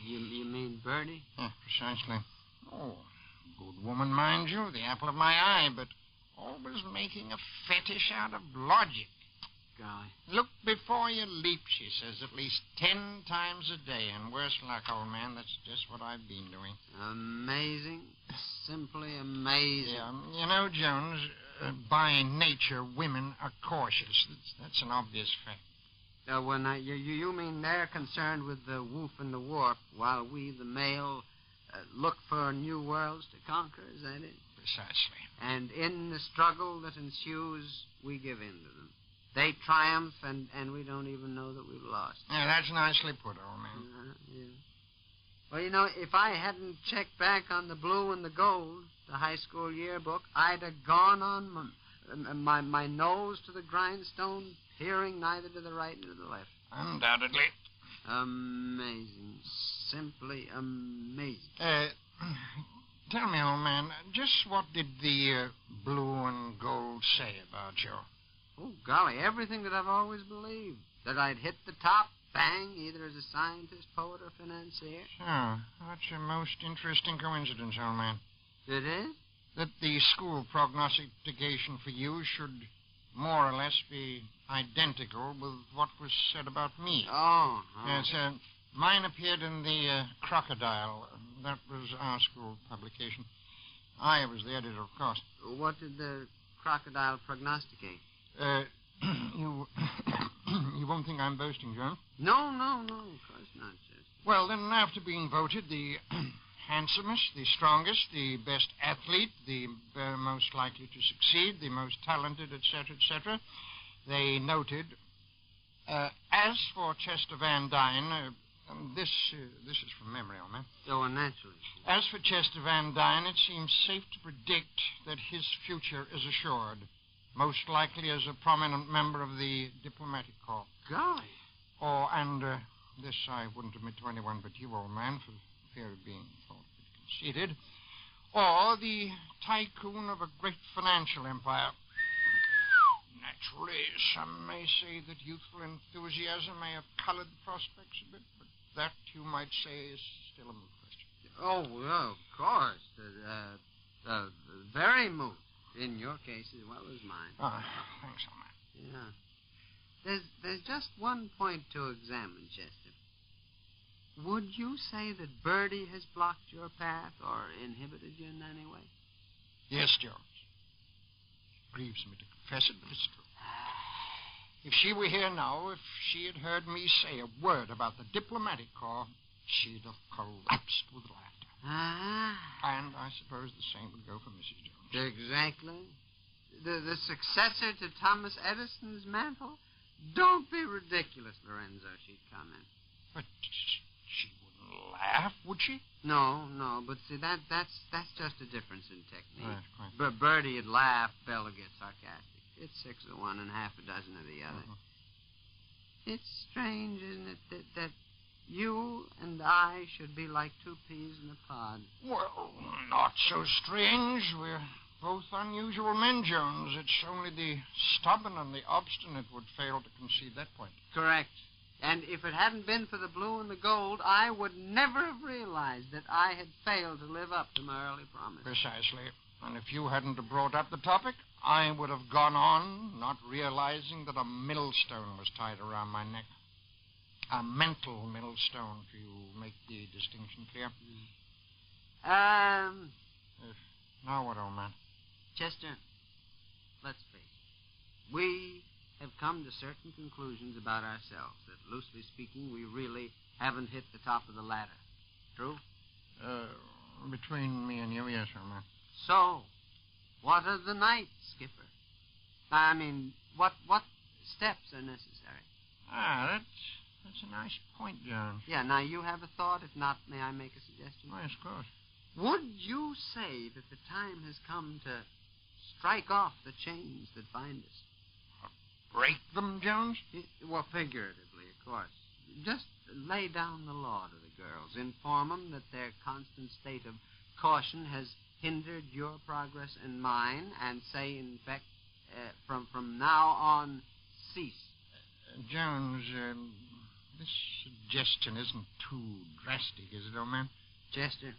You mean Bertie? Yeah, precisely. Oh, good woman, mind you, the apple of my eye, but always making a fetish out of logic. Golly. Look before you leap, she says, at least 10 times a day. And worse luck, old man, that's just what I've been doing. Amazing. Simply amazing. Yeah, you know, Jones, by nature, women are cautious. That's an obvious fact. You mean they're concerned with the woof and the warp, while we, the male, look for new worlds to conquer? Is that it? Precisely. And in the struggle that ensues, we give in to them. They triumph, and we don't even know that we've lost. Yeah, that's nicely put, old man. Yeah. Well, you know, if I hadn't checked back on the blue and the gold, the high school yearbook, I'd have gone on my nose to the grindstone, peering neither to the right nor the left. Undoubtedly. Amazing. Simply amazing. Tell me, old man, just what did the blue and gold say about you? Oh, golly, everything that I've always believed. That I'd hit the top, bang, either as a scientist, poet, or financier. Sure. That's a most interesting coincidence, old man. It is? That the school prognostication for you should more or less be identical with what was said about me. Oh. Yes, mine appeared in the Crocodile. That was our school publication. I was the editor, of course. What did the Crocodile prognosticate? You won't think I'm boasting, John? No, of course not, Chester. Well, then, after being voted the handsomest, the strongest, the best athlete, the most likely to succeed, the most talented, etc., they noted, as for Chester Van Dyne, this is from memory, old man. Oh, naturally. As for Chester Van Dyne, it seems safe to predict that his future is assured. Most likely as a prominent member of the diplomatic corps. Golly. This I wouldn't admit to anyone but you, old man, for fear of being thought a bit conceited. Or the tycoon of a great financial empire. Naturally, some may say that youthful enthusiasm may have colored the prospects a bit, but that, you might say, is still a moot question. Oh, well, of course. Very moot. In your case as well as mine. Oh, thanks, old man. Yeah. There's just one point to examine, Chester. Would you say that Bertie has blocked your path or inhibited you in any way? Yes, Jones. It grieves me to confess it, but it's true. If she were here now, if she had heard me say a word about the diplomatic corps, she'd have collapsed with laughter. And I suppose the same would go for Mrs. Jones. Exactly. The successor to Thomas Edison's mantle? Don't be ridiculous, Lorenzo, she'd comment. But she wouldn't laugh, would she? No, but see, that's just a difference in technique. Right, quite. But Bertie would laugh, Bella would get sarcastic. It's 6 of one and half a dozen of the other. It's strange, isn't it, that You and I should be like two peas in a pod. Well, not so strange. We're both unusual men, Jones. It's only the stubborn and the obstinate would fail to concede that point. Correct. And if it hadn't been for the blue and the gold, I would never have realized that I had failed to live up to my early promise. Precisely. And if you hadn't have brought up the topic, I would have gone on, not realizing that a millstone was tied around my neck. A mental millstone, if you make the distinction clear. Now what, old man? Chester, let's face it. We have come to certain conclusions about ourselves that, loosely speaking, we really haven't hit the top of the ladder. True? Between me and you, yes, old man. So, what are the nights, Skipper? I mean, what steps are necessary? That's a nice point, Jones. Yeah, now you have a thought. If not, may I make a suggestion? Yes, of course. Would you say that the time has come to strike off the chains that bind us? Break them, Jones? Well, figuratively, of course. Just lay down the law to the girls. Inform them that their constant state of caution has hindered your progress and mine, and say, in fact, from now on, cease. Jones, this suggestion isn't too drastic, is it, old man? Chester,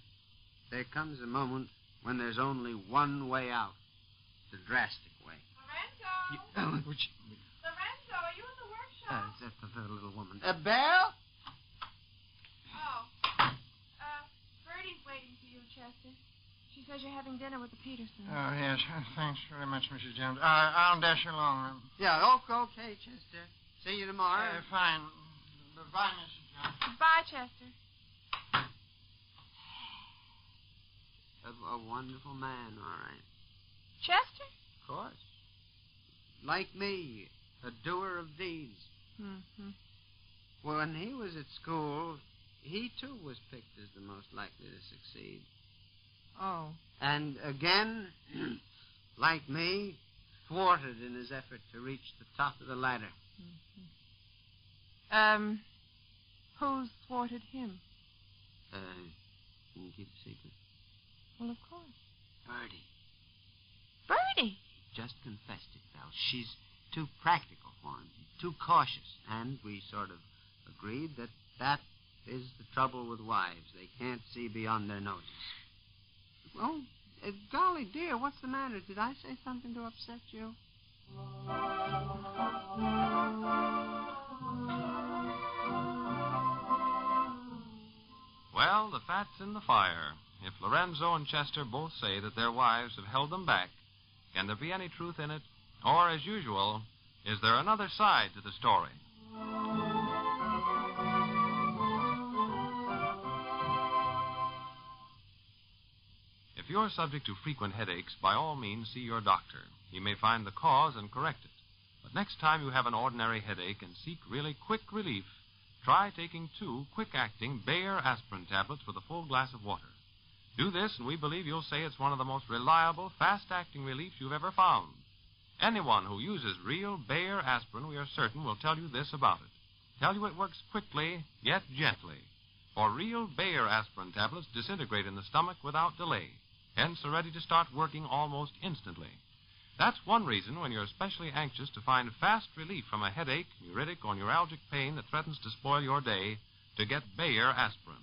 there comes a moment when there's only one way out. The drastic way. Lorenzo! Lorenzo, are you in the workshop? That's the little woman. Belle? Oh. Bertie's waiting for you, Chester. She says you're having dinner with the Petersons. Oh, yes. Thanks very much, Mrs. Jones. I'll dash along. Yeah, okay, Chester. See you tomorrow. Fine. Goodbye, Mrs. Jones. Goodbye, Chester. A wonderful man, all right. Chester? Of course. Like me, a doer of deeds. Mm-hmm. Well, when he was at school, he, too, was picked as the most likely to succeed. Oh. And again, like me, thwarted in his effort to reach the top of the ladder. Mm-hmm. Who's thwarted him? Can you keep a secret? Well, of course. Bertie. Bertie? Just confessed it, Belle. She's too practical for him, too cautious. And we sort of agreed that is the trouble with wives. They can't see beyond their noses. Oh, golly dear, what's the matter? Did I say something to upset you? Well, the fat's in the fire. If Lorenzo and Chester both say that their wives have held them back, can there be any truth in it? Or, as usual, is there another side to the story? If you're subject to frequent headaches, by all means see your doctor. He may find the cause and correct it. But next time you have an ordinary headache and seek really quick relief, try taking 2 quick-acting Bayer aspirin tablets with a full glass of water. Do this, and we believe you'll say it's one of the most reliable, fast-acting reliefs you've ever found. Anyone who uses real Bayer aspirin, we are certain, will tell you this about it. Tell you it works quickly, yet gently. For real Bayer aspirin tablets disintegrate in the stomach without delay, hence are ready to start working almost instantly. That's one reason, when you're especially anxious to find fast relief from a headache, neuritic, or neuralgic pain that threatens to spoil your day, to get Bayer aspirin.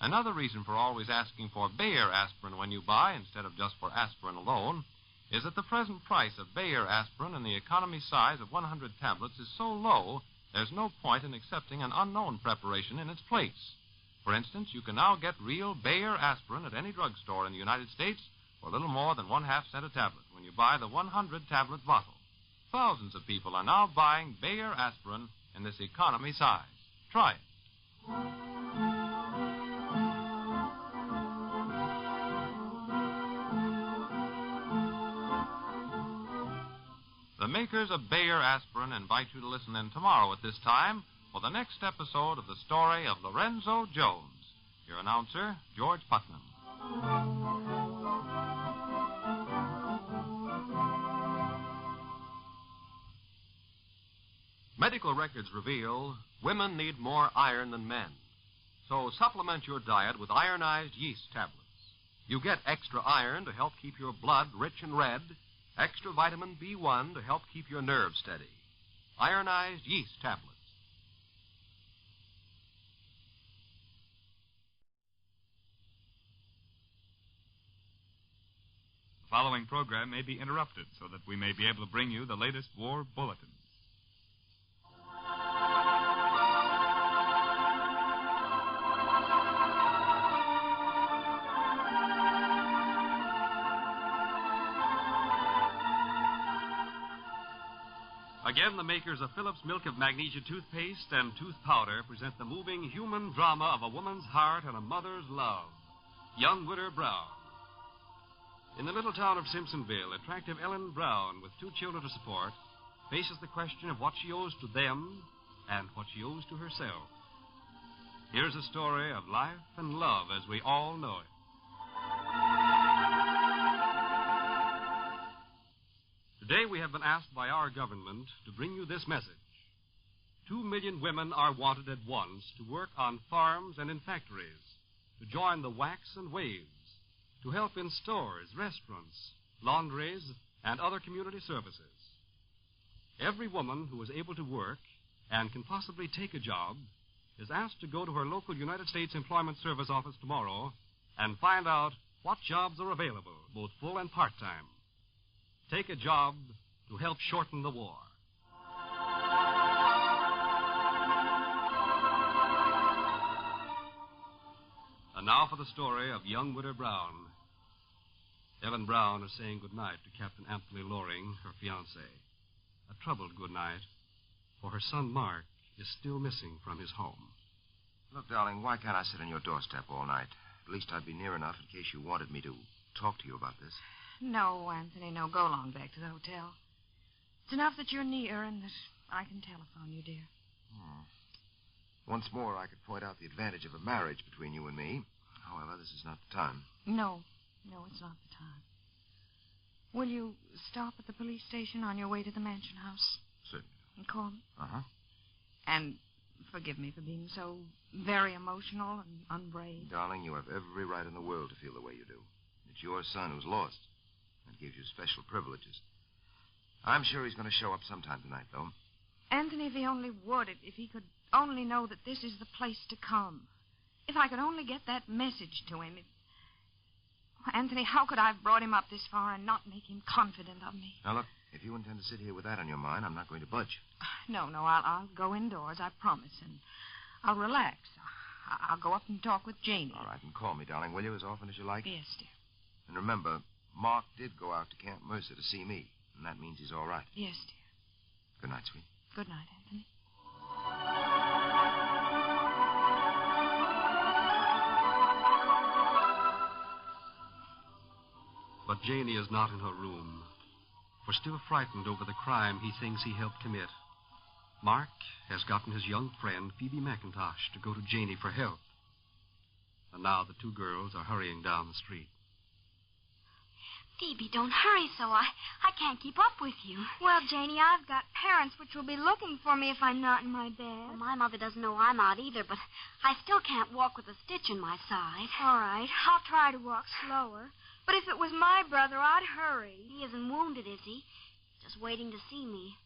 Another reason for always asking for Bayer aspirin when you buy, instead of just for aspirin alone, is that the present price of Bayer aspirin in the economy size of 100 tablets is so low, there's no point in accepting an unknown preparation in its place. For instance, you can now get real Bayer aspirin at any drugstore in the United States for a little more than 1/2 cent a tablet when you buy the 100-tablet bottle. Thousands of people are now buying Bayer aspirin in this economy size. Try it. The makers of Bayer aspirin invite you to listen in tomorrow at this time for the next episode of the story of Lorenzo Jones. Your announcer, George Putnam. Medical records reveal women need more iron than men. So supplement your diet with ironized yeast tablets. You get extra iron to help keep your blood rich and red, extra vitamin B1 to help keep your nerves steady. Ironized yeast tablets. The following program may be interrupted so that we may be able to bring you the latest war bulletins. Again, the makers of Phillips Milk of Magnesia toothpaste and tooth powder present the moving human drama of a woman's heart and a mother's love. Young Widow Brown. In the little town of Simpsonville, attractive Ellen Brown, with 2 children to support, faces the question of what she owes to them and what she owes to herself. Here's a story of life and love as we all know it. Today we have been asked by our government to bring you this message. 2 million women are wanted at once to work on farms and in factories, to join the wax and waves, to help in stores, restaurants, laundries, and other community services. Every woman who is able to work and can possibly take a job is asked to go to her local United States Employment Service office tomorrow and find out what jobs are available, both full and part-time. Take a job to help shorten the war. And now for the story of young Widow Brown. Ellen Brown is saying goodnight to Captain Anthony Loring, her fiancé. A troubled goodnight, for her son Mark is still missing from his home. Look, darling, why can't I sit on your doorstep all night? At least I'd be near enough in case you wanted me to talk to you about this. No, Anthony, no. Go along back to the hotel. It's enough that you're near and that I can telephone you, dear. Once more, I could point out the advantage of a marriage between you and me. However, this is not the time. No, it's not the time. Will you stop at the police station on your way to the mansion house? Certainly. And call me? Uh-huh. And forgive me for being so very emotional and unbrave. Darling, you have every right in the world to feel the way you do. It's your son who's lost. That gives you special privileges. I'm sure he's going to show up sometime tonight, though. Anthony, if he only would, if he could only know that this is the place to come. If I could only get that message to him. Anthony, how could I have brought him up this far and not make him confident of me? Now, look, if you intend to sit here with that on your mind, I'm not going to budge. No, I'll go indoors, I promise, and I'll relax. I'll go up and talk with Janie. All right, and call me, darling, will you, as often as you like? Yes, dear. And remember, Mark did go out to Camp Mercer to see me, and that means he's all right. Yes, dear. Good night, sweet. Good night, Anthony. But Janie is not in her room, for still frightened over the crime he thinks he helped commit, Mark has gotten his young friend, Phoebe McIntosh, to go to Janie for help. And now the 2 girls are hurrying down the street. Phoebe, don't hurry so. I can't keep up with you. Well, Janie, I've got parents which will be looking for me if I'm not in my bed. Well, my mother doesn't know I'm out either, but I still can't walk with a stitch in my side. All right, I'll try to walk slower. But if it was my brother, I'd hurry. He isn't wounded, is he? Just waiting to see me.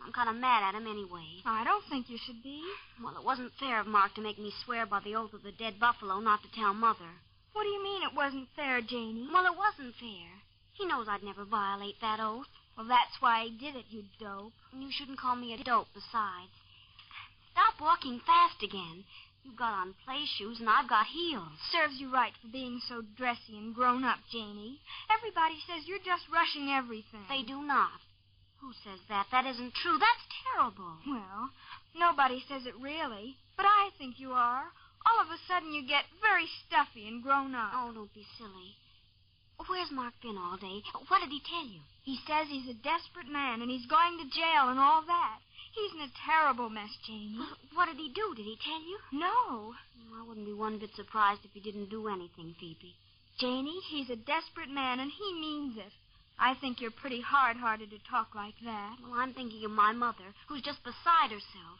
I'm kind of mad at him anyway. I don't think you should be. Well, it wasn't fair of Mark to make me swear by the oath of the dead buffalo not to tell Mother. What do you mean it wasn't fair, Janie? Well, it wasn't fair. He knows I'd never violate that oath. Well, that's why he did it, you dope. And you shouldn't call me a dope besides. Stop walking fast again. You've got on play shoes and I've got heels. Serves you right for being so dressy and grown up, Janie. Everybody says you're just rushing everything. They do not. Who says that? That isn't true. That's terrible. Well, nobody says it really, but I think you are. All of a sudden you get very stuffy and grown up. Oh, don't be silly. Where's Mark been all day? What did he tell you? He says he's a desperate man and he's going to jail and all that. He's in a terrible mess, Janie. What did he do? Did he tell you? No. I wouldn't be one bit surprised if he didn't do anything, Phoebe. Janie, he's a desperate man and he means it. I think you're pretty hard-hearted to talk like that. Well, I'm thinking of my mother, who's just beside herself.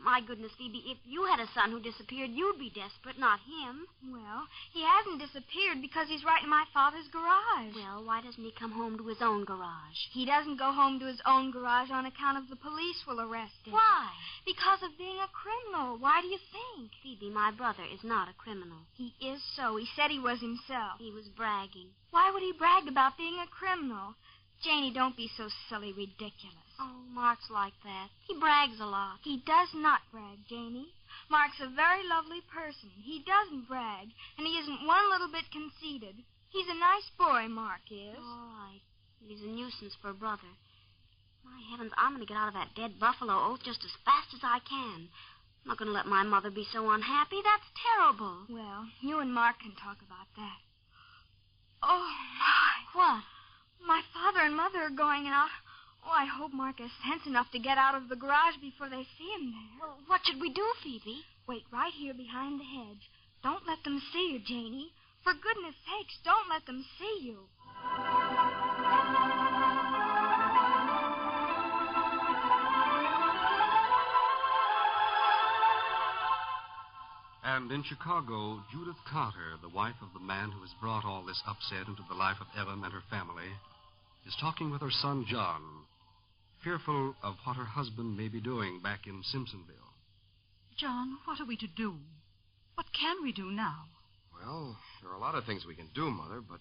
My goodness, Phoebe, if you had a son who disappeared, you'd be desperate, not him. Well, he hasn't disappeared because he's right in my father's garage. Well, why doesn't he come home to his own garage? He doesn't go home to his own garage on account of the police will arrest him. Why? Because of being a criminal. Why do you think? Phoebe, my brother is not a criminal. He is so. He said he was himself. He was bragging. Why would he brag about being a criminal? Janie, don't be so silly ridiculous. Oh, Mark's like that. He brags a lot. He does not brag, Janie. Mark's a very lovely person. He doesn't brag, and he isn't one little bit conceited. He's a nice boy, Mark is. All right. He's a nuisance for a brother. My heavens, I'm going to get out of that dead buffalo oath just as fast as I can. I'm not going to let my mother be so unhappy. That's terrible. Well, you and Mark can talk about that. Oh, my. What? My father and mother are going out. Oh, I hope Mark has sense enough to get out of the garage before they see him there. Well, what should we do, Phoebe? Wait right here behind the hedge. Don't let them see you, Janie. For goodness sakes, don't let them see you. And in Chicago, Judith Carter, the wife of the man who has brought all this upset into the life of Ellen and her family, is talking with her son, John, fearful of what her husband may be doing back in Simpsonville. John, what are we to do? What can we do now? Well, there are a lot of things we can do, Mother, but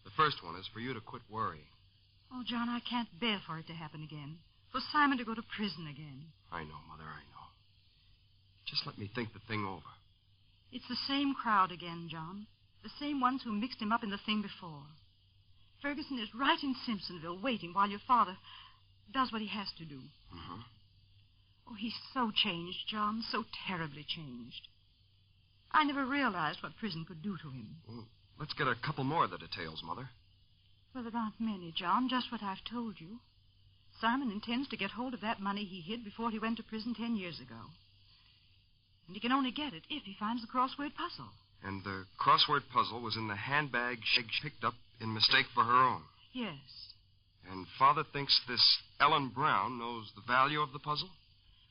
the first one is for you to quit worrying. Oh, John, I can't bear for it to happen again. For Simon to go to prison again. I know, Mother, I know. Just let me think the thing over. It's the same crowd again, John. The same ones who mixed him up in the thing before. Ferguson is right in Simpsonville waiting while your father does what he has to do. Mm-hmm. Oh, he's so changed, John, so terribly changed. I never realized what prison could do to him. Well, let's get a couple more of the details, Mother. Well, there aren't many, John, just what I've told you. Simon intends to get hold of that money he hid before he went to prison 10 years ago. And he can only get it if he finds the crossword puzzle. And the crossword puzzle was in the handbag she picked up in mistake for her own. Yes. And Father thinks this Ellen Brown knows the value of the puzzle?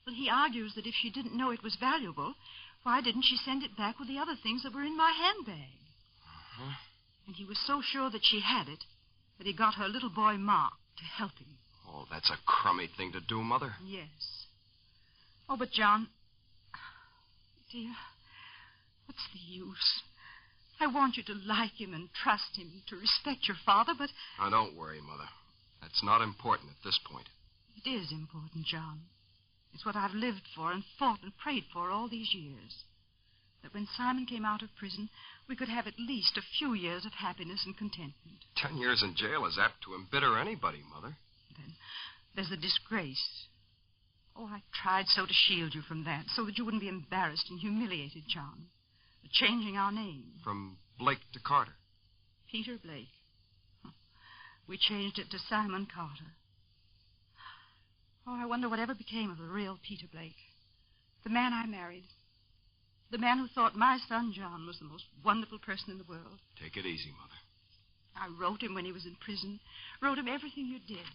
Well, he argues that if she didn't know it was valuable, why didn't she send it back with the other things that were in my handbag? Uh-huh. And he was so sure that she had it that he got her little boy Mark to help him. Oh, that's a crummy thing to do, Mother. Yes. Oh, but John, dear, what's the use? I want you to like him and trust him, to respect your father, but... Now, don't worry, Mother. That's not important at this point. It is important, John. It's what I've lived for and fought and prayed for all these years. That when Simon came out of prison, we could have at least a few years of happiness and contentment. 10 years in jail is apt to embitter anybody, Mother. Then there's the disgrace. Oh, I tried so to shield you from that, so that you wouldn't be embarrassed and humiliated, John. The changing our name. From Blake to Carter. Peter Blake. We changed it to Simon Carter. Oh, I wonder whatever became of the real Peter Blake. The man I married. The man who thought my son John was the most wonderful person in the world. Take it easy, Mother. I wrote him when he was in prison. Wrote him everything you did.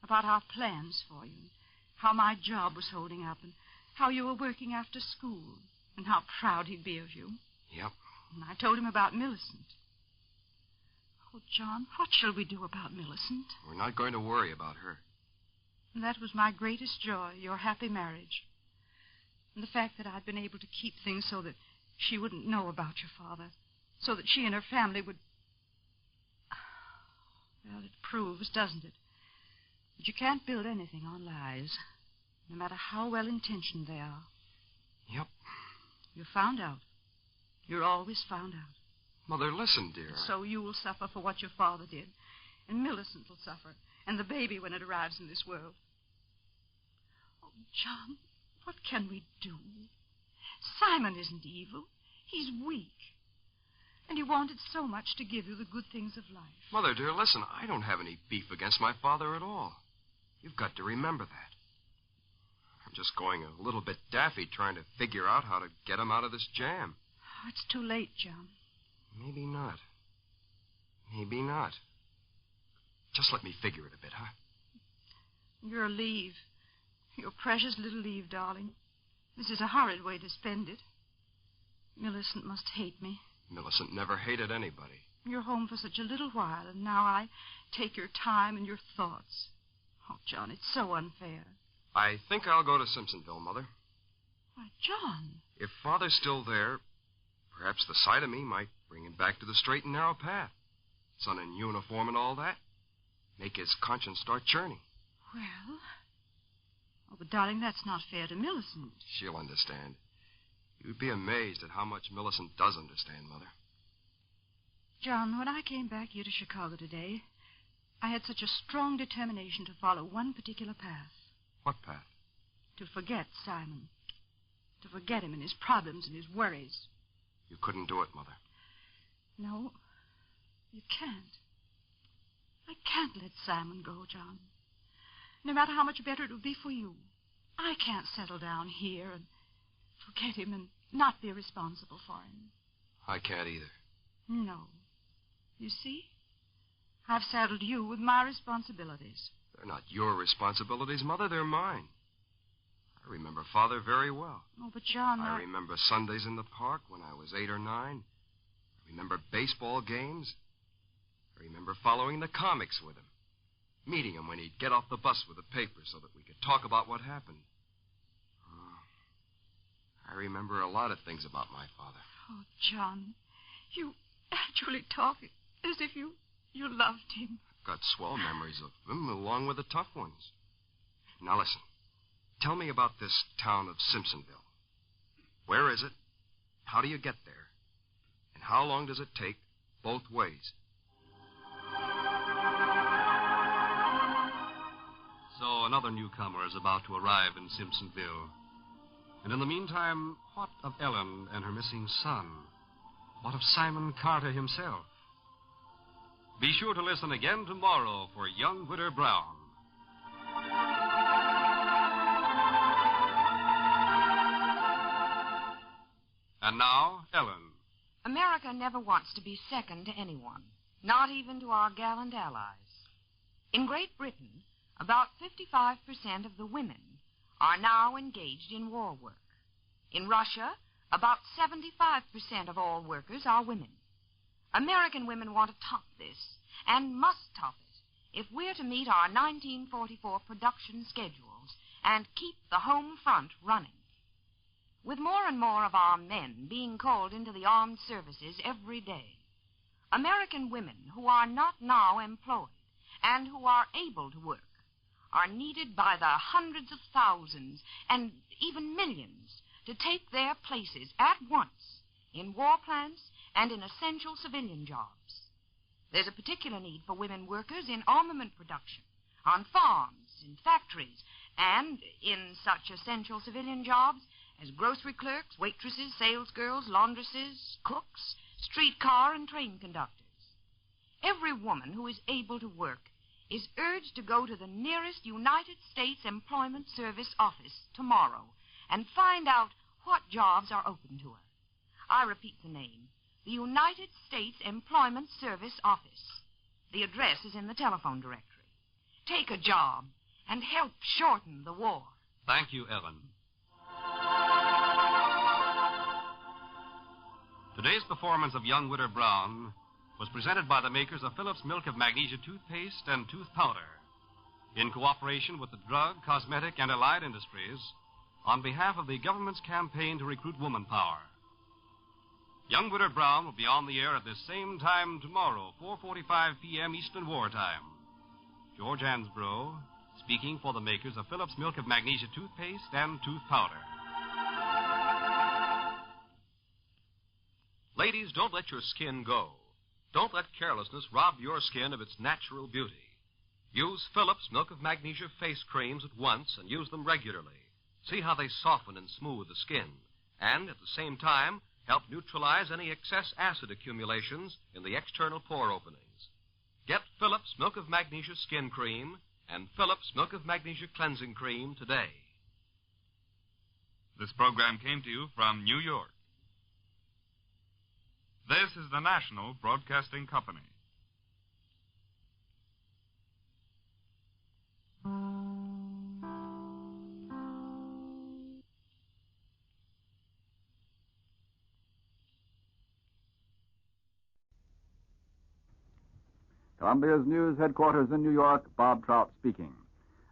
About our plans for you. How my job was holding up. And how you were working after school. And how proud he'd be of you. Yep. And I told him about Millicent. Oh, John, what shall we do about Millicent? We're not going to worry about her. And that was my greatest joy, your happy marriage. And the fact that I'd been able to keep things so that she wouldn't know about your father. So that she and her family would... Well, it proves, doesn't it, that you can't build anything on lies, no matter how well-intentioned they are. Yep. You found out. You're always found out. Mother, listen, dear. So you will suffer for what your father did. And Millicent will suffer. And the baby when it arrives in this world. Oh, John, what can we do? Simon isn't evil. He's weak. And he wanted so much to give you the good things of life. Mother, dear, listen, I don't have any beef against my father at all. You've got to remember that. I'm just going a little bit daffy trying to figure out how to get him out of this jam. Oh, it's too late, John. Maybe not. Maybe not. Just let me figure it a bit, huh? Your leave. Your precious little leave, darling. This is a horrid way to spend it. Millicent must hate me. Millicent never hated anybody. You're home for such a little while, and now I take your time and your thoughts. Oh, John, it's so unfair. I think I'll go to Simpsonville, Mother. Why, John. If Father's still there, perhaps the sight of me might bring him back to the straight and narrow path. Son in uniform and all that. Make his conscience start churning. Well... Oh, but, darling, that's not fair to Millicent. She'll understand. You'd be amazed at how much Millicent does understand, Mother. John, when I came back here to Chicago today, I had such a strong determination to follow one particular path. What path? To forget Simon. To forget him and his problems and his worries. You couldn't do it, Mother. No, you can't. I can't let Simon go, John. No matter how much better it would be for you. I can't settle down here and forget him and not be responsible for him. I can't either. No. You see? I've saddled you with my responsibilities. They're not your responsibilities, Mother. They're mine. I remember Father very well. Oh, but John, I remember Sundays in the park when I was 8 or 9. I remember baseball games. I remember following the comics with him. Meeting him when he'd get off the bus with the paper so that we could talk about what happened. Oh, I remember a lot of things about my father. Oh, John, you actually talk as if you loved him. I've got swell memories of him along with the tough ones. Now listen. Tell me about this town of Simpsonville. Where is it? How do you get there? And how long does it take both ways? So another newcomer is about to arrive in Simpsonville. And in the meantime, what of Ellen and her missing son? What of Simon Carter himself? Be sure to listen again tomorrow for Young Widow Brown. And now, Ellen. America never wants to be second to anyone, not even to our gallant allies. In Great Britain, about 55% of the women are now engaged in war work. In Russia, about 75% of all workers are women. American women want to top this, and must top it, if we're to meet our 1944 production schedules and keep the home front running. With more and more of our men being called into the armed services every day, American women who are not now employed and who are able to work are needed by the hundreds of thousands and even millions to take their places at once in war plants and in essential civilian jobs. There's a particular need for women workers in armament production, on farms, in factories, and in such essential civilian jobs as grocery clerks, waitresses, salesgirls, laundresses, cooks, streetcar and train conductors. Every woman who is able to work is urged to go to the nearest United States Employment Service office tomorrow and find out what jobs are open to her. I repeat the name, the United States Employment Service office. The address is in the telephone directory. Take a job and help shorten the war. Thank you, Ellen. Today's performance of Young Widow Brown was presented by the makers of Phillips Milk of Magnesia toothpaste and tooth powder, in cooperation with the Drug, Cosmetic, and Allied Industries, on behalf of the government's campaign to recruit woman power. Young Widow Brown will be on the air at this same time tomorrow, 4:45 p.m. Eastern Wartime. George Ansbro, speaking for the makers of Phillips Milk of Magnesia toothpaste and tooth powder. Ladies, don't let your skin go. Don't let carelessness rob your skin of its natural beauty. Use Phillips Milk of Magnesia face creams at once and use them regularly. See how they soften and smooth the skin, and at the same time help neutralize any excess acid accumulations in the external pore openings. Get Phillips Milk of Magnesia skin cream and Phillips Milk of Magnesia cleansing cream today. This program came to you from New York. This is the National Broadcasting Company. Columbia's news headquarters in New York, Bob Trout speaking.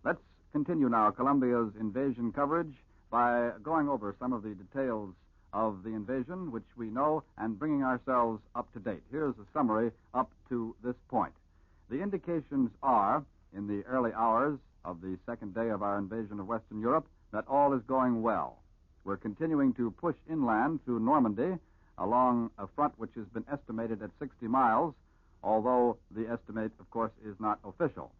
Let's continue now Columbia's invasion coverage by going over some of the details of the invasion, which we know, and bringing ourselves up to date. Here's a summary up to this point. The indications are, in the early hours of the second day of our invasion of Western Europe, that all is going well. We're continuing to push inland through Normandy along a front which has been estimated at 60 miles, although the estimate, of course, is not official.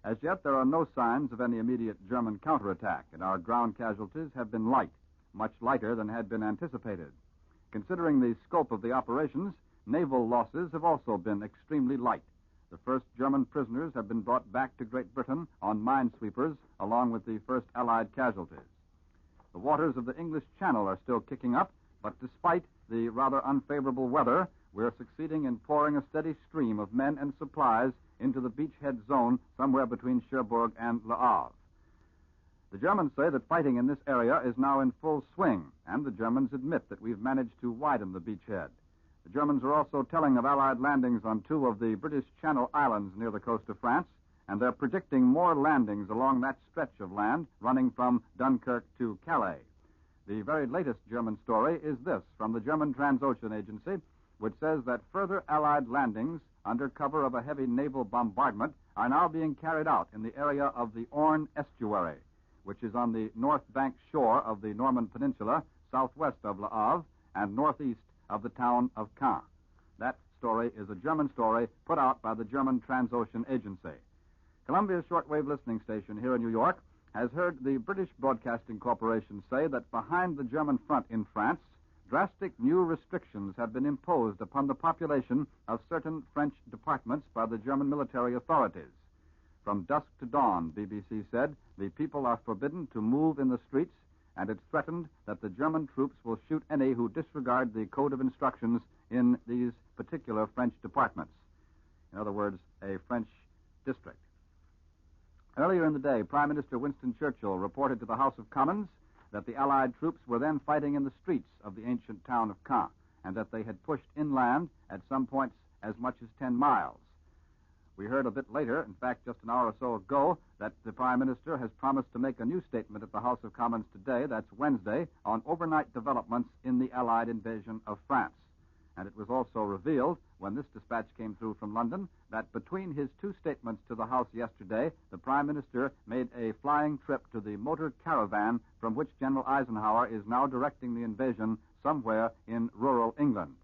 As yet, there are no signs of any immediate German counterattack, and our ground casualties have been light, much lighter than had been anticipated. Considering the scope of the operations, naval losses have also been extremely light. The first German prisoners have been brought back to Great Britain on minesweepers, along with the first Allied casualties. The waters of the English Channel are still kicking up, but despite the rather unfavorable weather, we're succeeding in pouring a steady stream of men and supplies into the beachhead zone somewhere between Cherbourg and Le Havre. The Germans say that fighting in this area is now in full swing, and the Germans admit that we've managed to widen the beachhead. The Germans are also telling of Allied landings on two of the British Channel Islands near the coast of France, and they're predicting more landings along that stretch of land running from Dunkirk to Calais. The very latest German story is this from the German Transocean Agency, which says that further Allied landings under cover of a heavy naval bombardment are now being carried out in the area of the Orne Estuary, which is on the north bank shore of the Norman Peninsula, southwest of Le Havre, and northeast of the town of Caen. That story is a German story put out by the German Transocean Agency. Columbia's shortwave listening station here in New York has heard the British Broadcasting Corporation say that behind the German front in France, drastic new restrictions have been imposed upon the population of certain French departments by the German military authorities. From dusk to dawn, BBC said, the people are forbidden to move in the streets, and it's threatened that the German troops will shoot any who disregard the code of instructions in these particular French departments. In other words, a French district. Earlier in the day, Prime Minister Winston Churchill reported to the House of Commons that the Allied troops were then fighting in the streets of the ancient town of Caen, and that they had pushed inland at some points as much as 10 miles. We heard a bit later, in fact just an hour or so ago, that the Prime Minister has promised to make a new statement at the House of Commons today, that's Wednesday, on overnight developments in the Allied invasion of France. And it was also revealed, when this dispatch came through from London, that between his two statements to the House yesterday, the Prime Minister made a flying trip to the motor caravan from which General Eisenhower is now directing the invasion somewhere in rural England.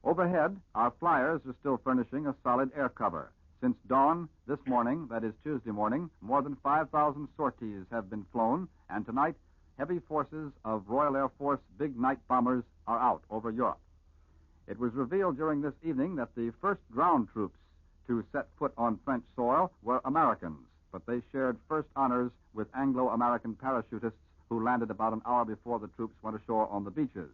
Overhead, our flyers are still furnishing a solid air cover. Since dawn this morning, that is Tuesday morning, more than 5,000 sorties have been flown, and tonight, heavy forces of Royal Air Force big night bombers are out over Europe. It was revealed during this evening that the first ground troops to set foot on French soil were Americans, but they shared first honors with Anglo-American parachutists who landed about an hour before the troops went ashore on the beaches.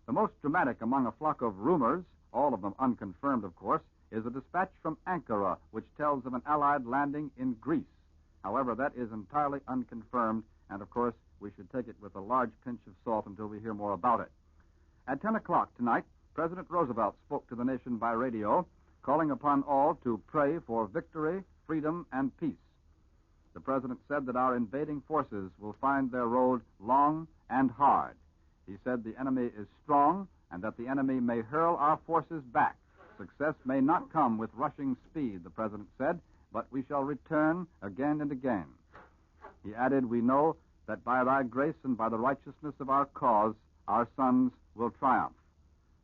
The most dramatic among a flock of rumors, all of them unconfirmed, of course, is a dispatch from Ankara, which tells of an Allied landing in Greece. However, that is entirely unconfirmed, and of course, we should take it with a large pinch of salt until we hear more about it. At 10 o'clock tonight, President Roosevelt spoke to the nation by radio, calling upon all to pray for victory, freedom, and peace. The president said that our invading forces will find their road long and hard. He said the enemy is strong and that the enemy may hurl our forces back. Success may not come with rushing speed, the president said, but we shall return again and again. He added, we know that by thy grace and by the righteousness of our cause, our sons will triumph.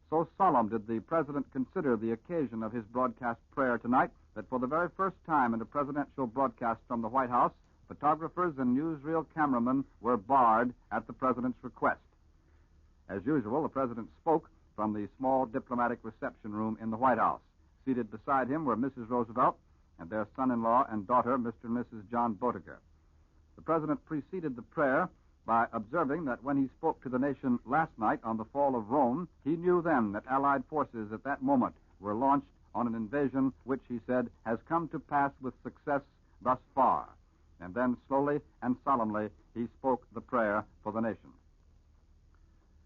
So solemn did the president consider the occasion of his broadcast prayer tonight that for the very first time in a presidential broadcast from the White House, photographers and newsreel cameramen were barred at the president's request. As usual, the president spoke from the small diplomatic reception room in the White House. Seated beside him were Mrs. Roosevelt and their son-in-law and daughter, Mr. and Mrs. John Boetticher. The president preceded the prayer by observing that when he spoke to the nation last night on the fall of Rome, he knew then that Allied forces at that moment were launched on an invasion which, he said, has come to pass with success thus far. And then slowly and solemnly he spoke the prayer for the nation.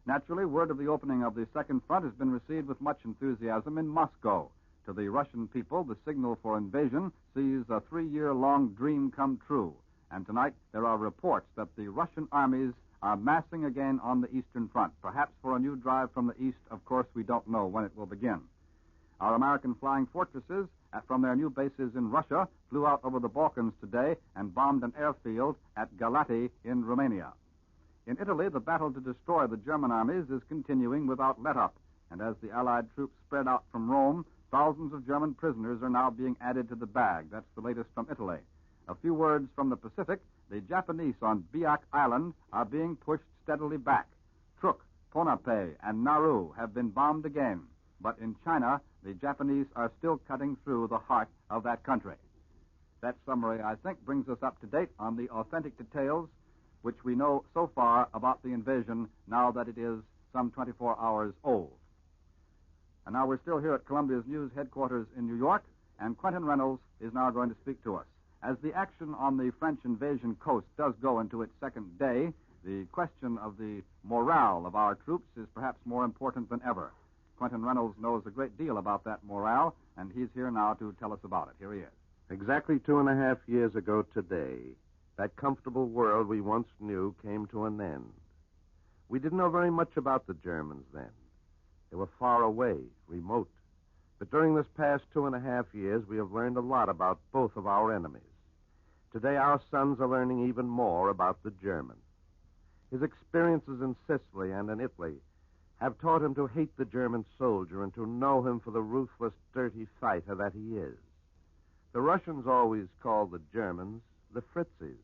Naturally, word of the opening of the second front has been received with much enthusiasm in Moscow. To the Russian people, the signal for invasion sees a 3-year-long dream come true. And tonight there are reports that the Russian armies are massing again on the Eastern Front, perhaps for a new drive from the east. Of course, we don't know when it will begin. Our American flying fortresses, from their new bases in Russia, flew out over the Balkans today and bombed an airfield at Galati in Romania. In Italy, the battle to destroy the German armies is continuing without let-up, and as the Allied troops spread out from Rome, thousands of German prisoners are now being added to the bag. That's the latest from Italy. A few words from the Pacific. The Japanese on Biak Island are being pushed steadily back. Truk, Ponape, and Nauru have been bombed again. But in China, the Japanese are still cutting through the heart of that country. That summary, I think, brings us up to date on the authentic details which we know so far about the invasion now that it is some 24 hours old. And now we're still here at Columbia's News headquarters in New York, and Quentin Reynolds is now going to speak to us. As the action on the French invasion coast does go into its second day, the question of the morale of our troops is perhaps more important than ever. Quentin Reynolds knows a great deal about that morale, and he's here now to tell us about it. Here he is. Exactly 2.5 years ago today, that comfortable world we once knew came to an end. We didn't know very much about the Germans then. They were far away, remote. But during this past 2.5 years, we have learned a lot about both of our enemies. Today, our sons are learning even more about the German. His experiences in Sicily and in Italy have taught him to hate the German soldier and to know him for the ruthless, dirty fighter that he is. The Russians always called the Germans the Fritzies.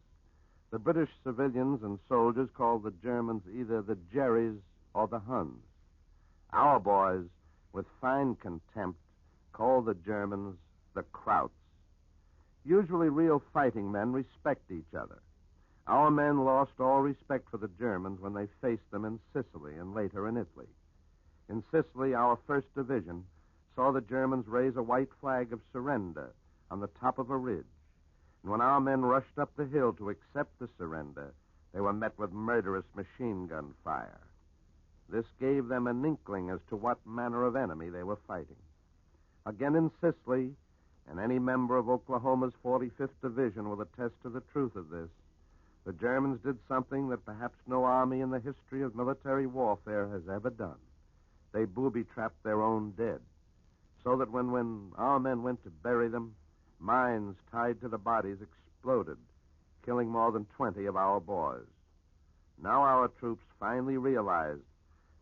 The British civilians and soldiers called the Germans either the Jerrys or the Huns. Our boys, with fine contempt, call the Germans the Krauts. Usually real fighting men respect each other. Our men lost all respect for the Germans when they faced them in Sicily and later in Italy. In Sicily, our 1st Division saw the Germans raise a white flag of surrender on the top of a ridge. And when our men rushed up the hill to accept the surrender, they were met with murderous machine gun fire. This gave them an inkling as to what manner of enemy they were fighting. Again in Sicily, and any member of Oklahoma's 45th Division will attest to the truth of this, the Germans did something that perhaps no army in the history of military warfare has ever done. They booby-trapped their own dead, so that when our men went to bury them, mines tied to the bodies exploded, killing more than 20 of our boys. Now our troops finally realized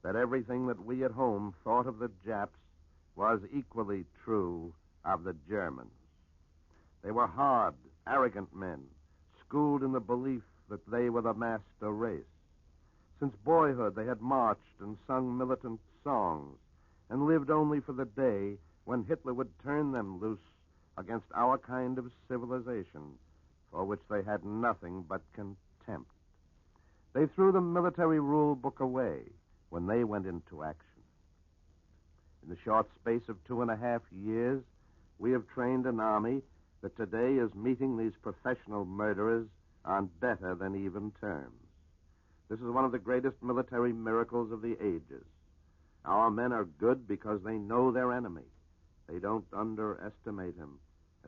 that everything that we at home thought of the Japs was equally true of the Germans. They were hard, arrogant men, schooled in the belief that they were the master race. Since boyhood, they had marched and sung militant songs and lived only for the day when Hitler would turn them loose against our kind of civilization, for which they had nothing but contempt. They threw the military rule book away when they went into action. In the short space of 2.5 years, we have trained an army that today is meeting these professional murderers on better than even terms. This is one of the greatest military miracles of the ages. Our men are good because they know their enemy. They don't underestimate him,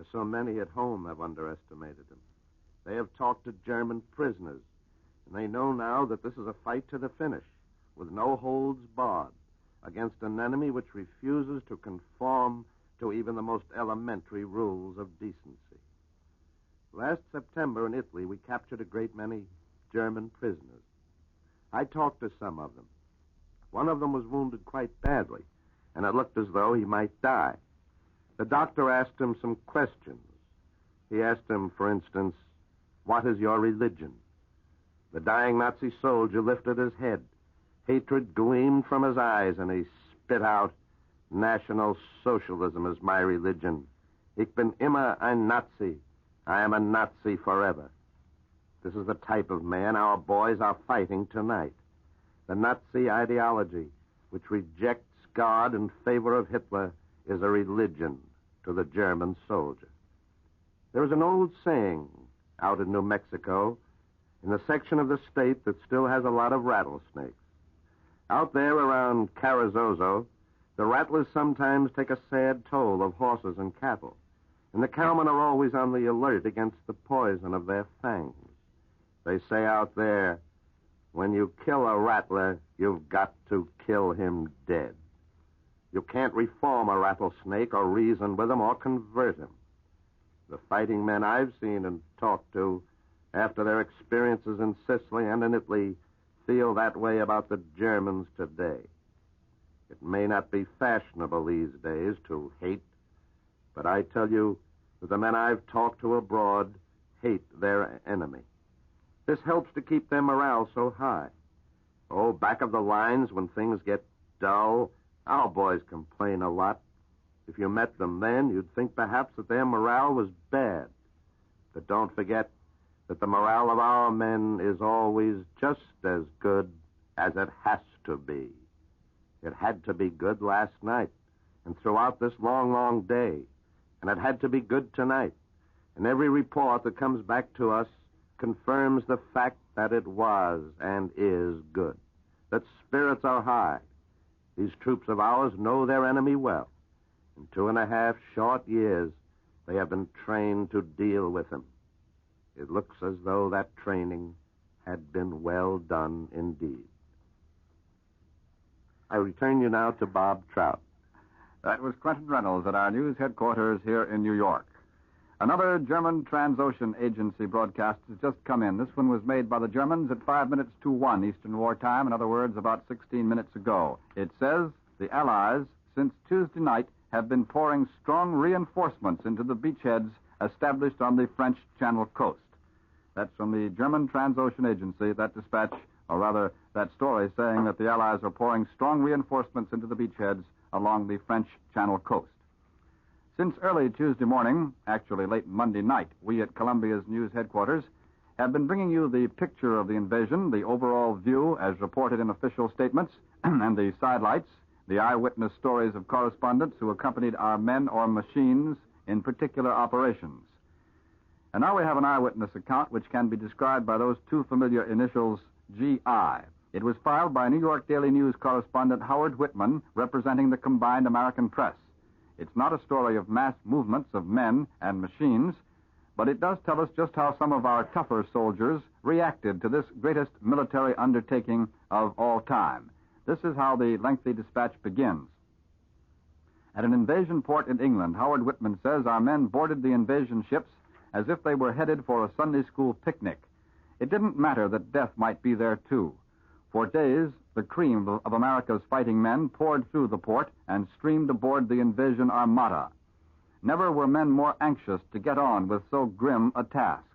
as so many at home have underestimated him. They have talked to German prisoners, and they know now that this is a fight to the finish, with no holds barred, against an enemy which refuses to conform to even the most elementary rules of decency. Last September in Italy, we captured a great many German prisoners. I talked to some of them. One of them was wounded quite badly, and it looked as though he might die. The doctor asked him some questions. He asked him, for instance, "What is your religion?" The dying Nazi soldier lifted his head. Hatred gleamed from his eyes, and he spit out, "National Socialism is my religion. Ich bin immer ein Nazi. I am a Nazi forever." This is the type of man our boys are fighting tonight. The Nazi ideology, which rejects God in favor of Hitler, is a religion to the German soldier. There is an old saying out in New Mexico, in the section of the state that still has a lot of rattlesnakes. Out there around Carrizozo, The rattlers sometimes take a sad toll of horses and cattle, and the cowmen are always on the alert against the poison of their fangs. They say out there, when you kill a rattler, you've got to kill him dead. You can't reform a rattlesnake or reason with him or convert him. The fighting men I've seen and talked to after their experiences in Sicily and in Italy feel that way about the Germans today. It may not be fashionable these days to hate, but I tell you that the men I've talked to abroad hate their enemy. This helps to keep their morale so high. Oh, back of the lines, when things get dull, our boys complain a lot. If you met them then, you'd think perhaps that their morale was bad. But don't forget that the morale of our men is always just as good as it has to be. It had to be good last night and throughout this long, long day. And it had to be good tonight. And every report that comes back to us confirms the fact that it was and is good, that spirits are high. These troops of ours know their enemy well. In 2.5 short years, they have been trained to deal with him. It looks as though that training had been well done indeed. I return you now to Bob Trout. That was Quentin Reynolds at our news headquarters here in New York. Another German Transocean Agency broadcast has just come in. This one was made by the Germans at 5 minutes to 1 Eastern War Time. In other words, about 16 minutes ago. It says the Allies, since Tuesday night, have been pouring strong reinforcements into the beachheads established on the French Channel coast. That's from the German Transocean Agency, that dispatch, or rather, that story saying that the Allies are pouring strong reinforcements into the beachheads along the French Channel coast. Since early Tuesday morning, actually late Monday night, we at Columbia's news headquarters have been bringing you the picture of the invasion, the overall view as reported in official statements, and the sidelights, the eyewitness stories of correspondents who accompanied our men or machines in particular operations. And now we have an eyewitness account which can be described by those two familiar initials, G.I. It was filed by New York Daily News correspondent Howard Whitman, representing the combined American press. It's not a story of mass movements of men and machines, but it does tell us just how some of our tougher soldiers reacted to this greatest military undertaking of all time. This is how the lengthy dispatch begins. At an invasion port in England, Howard Whitman says our men boarded the invasion ships as if they were headed for a Sunday school picnic. It didn't matter that death might be there, too. For days, the cream of America's fighting men poured through the port and streamed aboard the invasion armada. Never were men more anxious to get on with so grim a task.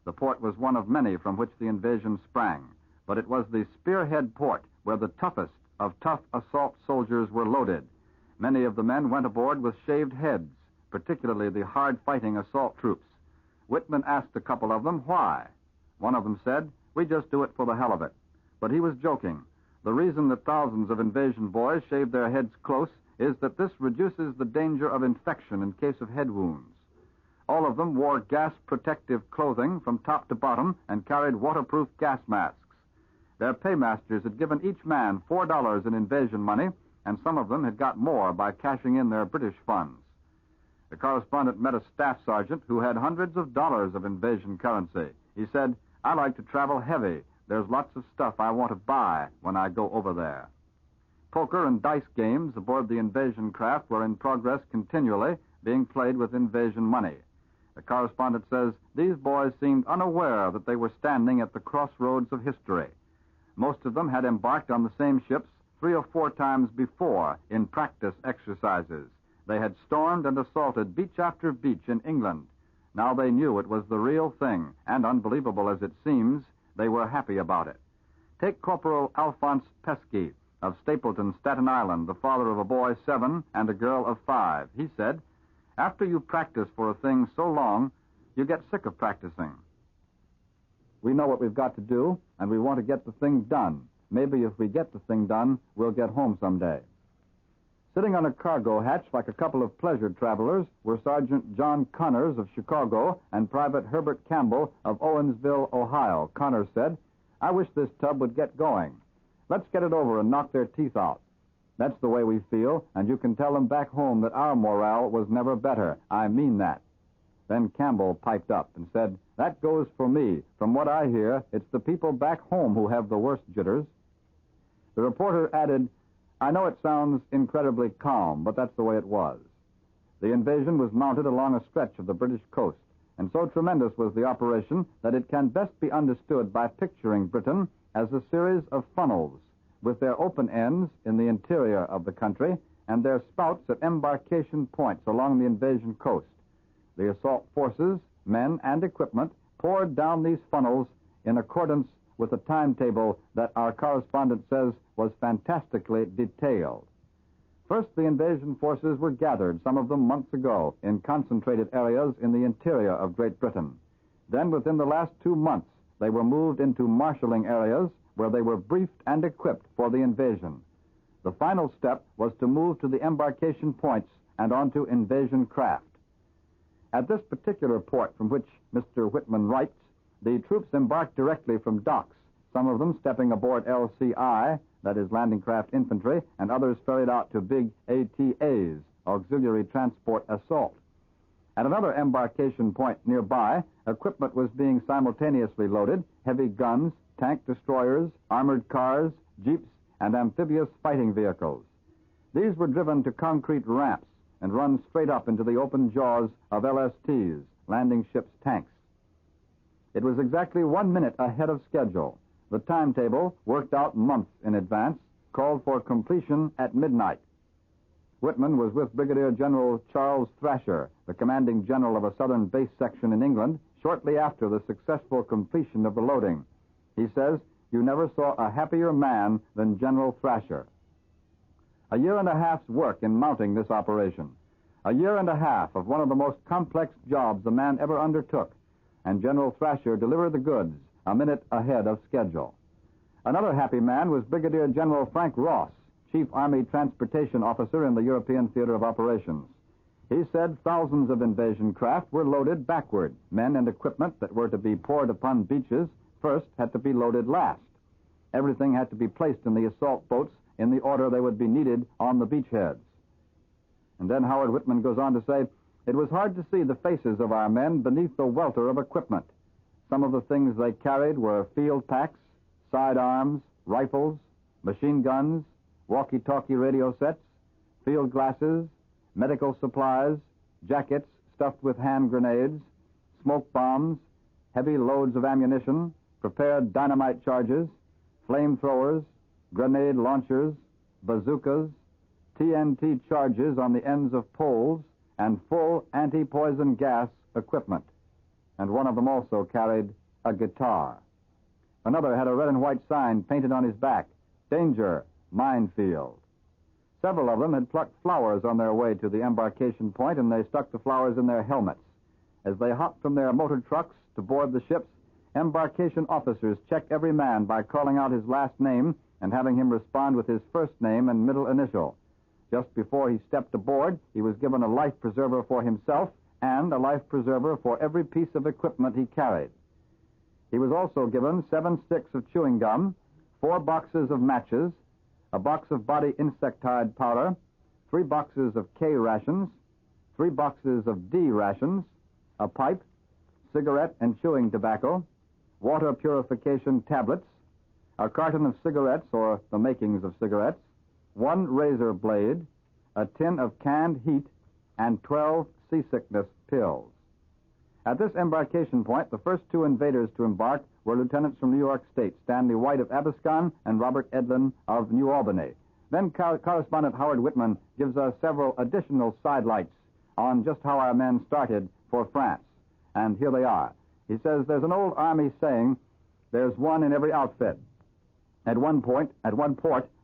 The port was one of many from which the invasion sprang, but it was the spearhead port where the toughest of tough assault soldiers were loaded. Many of the men went aboard with shaved heads, particularly the hard-fighting assault troops. Whitman asked a couple of them why. One of them said, "We just do it for the hell of it." But he was joking. The reason that thousands of invasion boys shave their heads close is that this reduces the danger of infection in case of head wounds. All of them wore gas-protective clothing from top to bottom and carried waterproof gas masks. Their paymasters had given each man $4 in invasion money, and some of them had got more by cashing in their British funds. The correspondent met a staff sergeant who had hundreds of dollars of invasion currency. He said, "I like to travel heavy. There's lots of stuff I want to buy when I go over there." Poker and dice games aboard the invasion craft were in progress continually, being played with invasion money. The correspondent says these boys seemed unaware that they were standing at the crossroads of history. Most of them had embarked on the same ships 3 or 4 times before in practice exercises. They had stormed and assaulted beach after beach in England. Now they knew it was the real thing, and unbelievable as it seems, they were happy about it. Take Corporal Alphonse Pesky of Stapleton, Staten Island, the father of a boy 7 and a girl of 5. He said, "After you practice for a thing so long, you get sick of practicing. We know what we've got to do, and we want to get the thing done. Maybe if we get the thing done, we'll get home someday." Sitting on a cargo hatch like a couple of pleasure travelers were Sergeant John Connors of Chicago and Private Herbert Campbell of Owensville, Ohio. Connors said, "I wish this tub would get going. Let's get it over and knock their teeth out." That's the way we feel, and you can tell them back home that our morale was never better. I mean that." Then Campbell piped up and said, "That goes for me. From what I hear, it's the people back home who have the worst jitters." The reporter added, "I know it sounds incredibly calm, but that's the way it was." The invasion was mounted along a stretch of the British coast, and so tremendous was the operation that it can best be understood by picturing Britain as a series of funnels, with their open ends in the interior of the country and their spouts at embarkation points along the invasion coast. The assault forces, men, and equipment poured down these funnels in accordance with a timetable that our correspondent says was fantastically detailed. First, the invasion forces were gathered, some of them months ago, in concentrated areas in the interior of Great Britain. Then, within the last 2 months, they were moved into marshalling areas where they were briefed and equipped for the invasion. The final step was to move to the embarkation points and onto invasion craft. At this particular port from which Mr. Whitman writes, the troops embarked directly from docks, some of them stepping aboard LCI, that is landing craft infantry, and others ferried out to big ATAs, auxiliary transport assault. At another embarkation point nearby, equipment was being simultaneously loaded, heavy guns, tank destroyers, armored cars, jeeps, and amphibious fighting vehicles. These were driven to concrete ramps and run straight up into the open jaws of LSTs, landing ships' tanks. It was exactly 1 minute ahead of schedule. The timetable, worked out months in advance, called for completion at midnight. Whitman was with Brigadier General Charles Thrasher, the commanding general of a southern base section in England, shortly after the successful completion of the loading. He says, "You never saw a happier man than General Thrasher." A year and a half's work in mounting this operation. A year and a half of one of the most complex jobs a man ever undertook. And General Thrasher delivered the goods a minute ahead of schedule. Another happy man was Brigadier General Frank Ross, Chief Army Transportation Officer in the European Theater of Operations. He said thousands of invasion craft were loaded backward. Men and equipment that were to be poured upon beaches first had to be loaded last. Everything had to be placed in the assault boats in the order they would be needed on the beachheads. And then Howard Whitman goes on to say, "It was hard to see the faces of our men beneath the welter of equipment. Some of the things they carried were field packs, sidearms, rifles, machine guns, walkie-talkie radio sets, field glasses, medical supplies, jackets stuffed with hand grenades, smoke bombs, heavy loads of ammunition, prepared dynamite charges, flamethrowers, grenade launchers, bazookas, TNT charges on the ends of poles, and full anti-poison gas equipment." And one of them also carried a guitar. Another had a red and white sign painted on his back, "Danger, Minefield." Several of them had plucked flowers on their way to the embarkation point, and they stuck the flowers in their helmets. As they hopped from their motor trucks to board the ships, embarkation officers checked every man by calling out his last name and having him respond with his first name and middle initial. Just before he stepped aboard, he was given a life preserver for himself and a life preserver for every piece of equipment he carried. He was also given 7 sticks of chewing gum, 4 boxes of matches, a box of body insecticide powder, 3 boxes of K rations, 3 boxes of D rations, a pipe, cigarette and chewing tobacco, water purification tablets, a carton of cigarettes or the makings of cigarettes, 1 razor blade, a tin of canned heat, and 12 seasickness pills. At this embarkation point, the first 2 invaders to embark were lieutenants from New York State, Stanley White of Abascon and Robert Edlin of New Albany. Then correspondent Howard Whitman gives us several additional sidelights on just how our men started for France. And here they are. He says there's an old Army saying, "There's one in every outfit." At one port,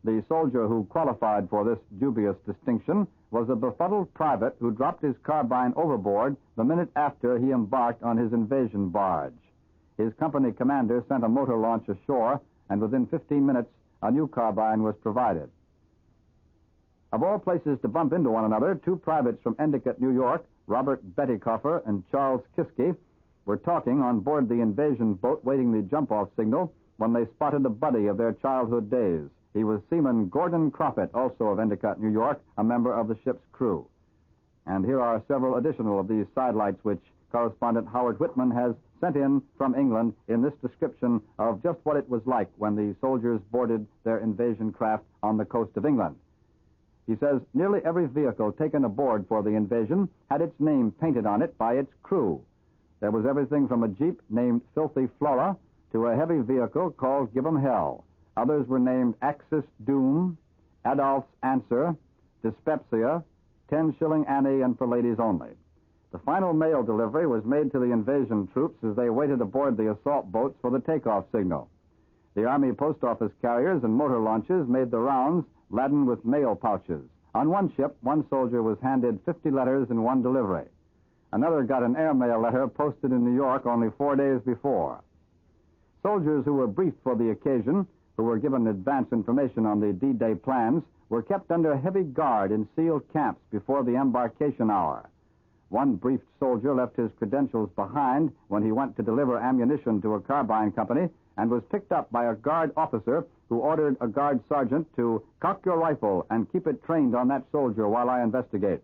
the soldier who qualified for this dubious distinction was a befuddled private who dropped his carbine overboard the minute after he embarked on his invasion barge. His company commander sent a motor launch ashore, and within 15 minutes, a new carbine was provided. Of all places to bump into one another, 2 privates from Endicott, New York, Robert Bettikoffer and Charles Kiske, were talking on board the invasion boat waiting the jump-off signal when they spotted a buddy of their childhood days. He was Seaman Gordon Croppett, also of Endicott, New York, a member of the ship's crew. And here are several additional of these sidelights which correspondent Howard Whitman has sent in from England in this description of just what it was like when the soldiers boarded their invasion craft on the coast of England. He says nearly every vehicle taken aboard for the invasion had its name painted on it by its crew. There was everything from a Jeep named Filthy Flora to a heavy vehicle called Give 'em Hell. Others were named Axis Doom, Adolph's Answer, Dyspepsia, 10-shilling Annie, and for ladies only. The final mail delivery was made to the invasion troops as they waited aboard the assault boats for the takeoff signal. The Army post office carriers and motor launches made the rounds laden with mail pouches. On one ship, one soldier was handed 50 letters in one delivery. Another got an airmail letter posted in New York only 4 days before. Soldiers who were briefed for the occasion, who were given advance information on the D-Day plans, were kept under heavy guard in sealed camps before the embarkation hour. One briefed soldier left his credentials behind when he went to deliver ammunition to a carbine company and was picked up by a guard officer who ordered a guard sergeant to cock your rifle and keep it trained on that soldier while I investigate.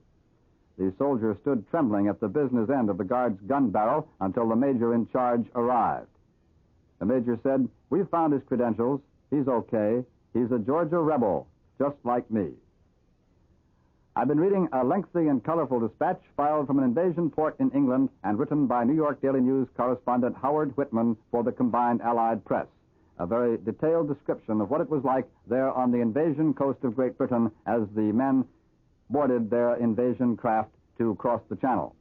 The soldier stood trembling at the business end of the guard's gun barrel until the major in charge arrived. The major said, "We've found his credentials. He's okay. He's a Georgia rebel, just like me." I've been reading a lengthy and colorful dispatch filed from an invasion port in England and written by New York Daily News correspondent Howard Whitman for the combined Allied press. A very detailed description of what it was like there on the invasion coast of Great Britain as the men boarded their invasion craft to cross the Channel.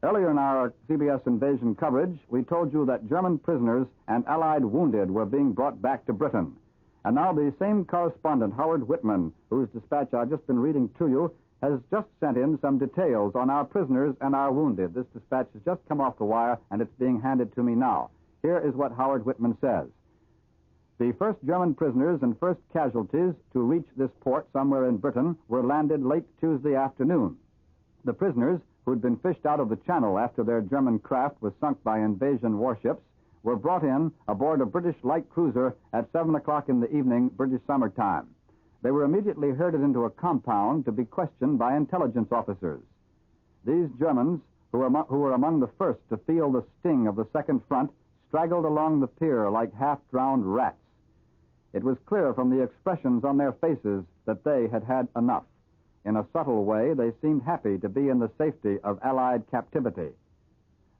Earlier in our CBS invasion coverage, we told you that German prisoners and Allied wounded were being brought back to Britain. And now the same correspondent, Howard Whitman, whose dispatch I've just been reading to you, has just sent in some details on our prisoners and our wounded. This dispatch has just come off the wire, and it's being handed to me now. Here is what Howard Whitman says. The first German prisoners and first casualties to reach this port somewhere in Britain were landed late Tuesday afternoon. The prisoners, who'd been fished out of the Channel after their German craft was sunk by invasion warships, were brought in aboard a British light cruiser at 7 o'clock in the evening, British summertime. They were immediately herded into a compound to be questioned by intelligence officers. These Germans, who were among the first to feel the sting of the second front, straggled along the pier like half-drowned rats. It was clear from the expressions on their faces that they had had enough. In a subtle way, they seemed happy to be in the safety of Allied captivity.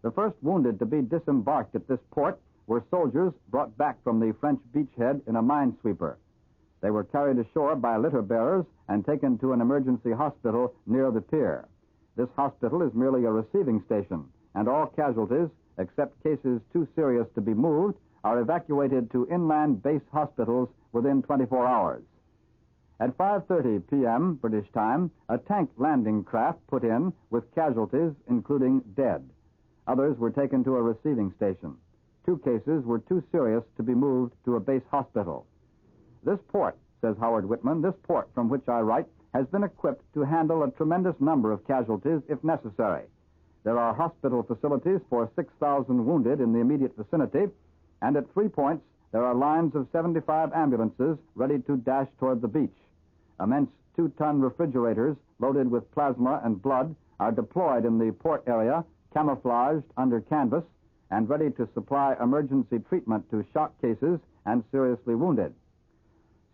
The first wounded to be disembarked at this port were soldiers brought back from the French beachhead in a minesweeper. They were carried ashore by litter bearers and taken to an emergency hospital near the pier. This hospital is merely a receiving station, and all casualties, except cases too serious to be moved, are evacuated to inland base hospitals within 24 hours. At 5:30 p.m. British time, a tank landing craft put in with casualties, including dead. Others were taken to a receiving station. 2 cases were too serious to be moved to a base hospital. This port, says Howard Whitman, this port from which I write, has been equipped to handle a tremendous number of casualties if necessary. There are hospital facilities for 6,000 wounded in the immediate vicinity, and at 3 points there are lines of 75 ambulances ready to dash toward the beach. Immense 2-ton refrigerators loaded with plasma and blood are deployed in the port area, camouflaged under canvas, and ready to supply emergency treatment to shock cases and seriously wounded.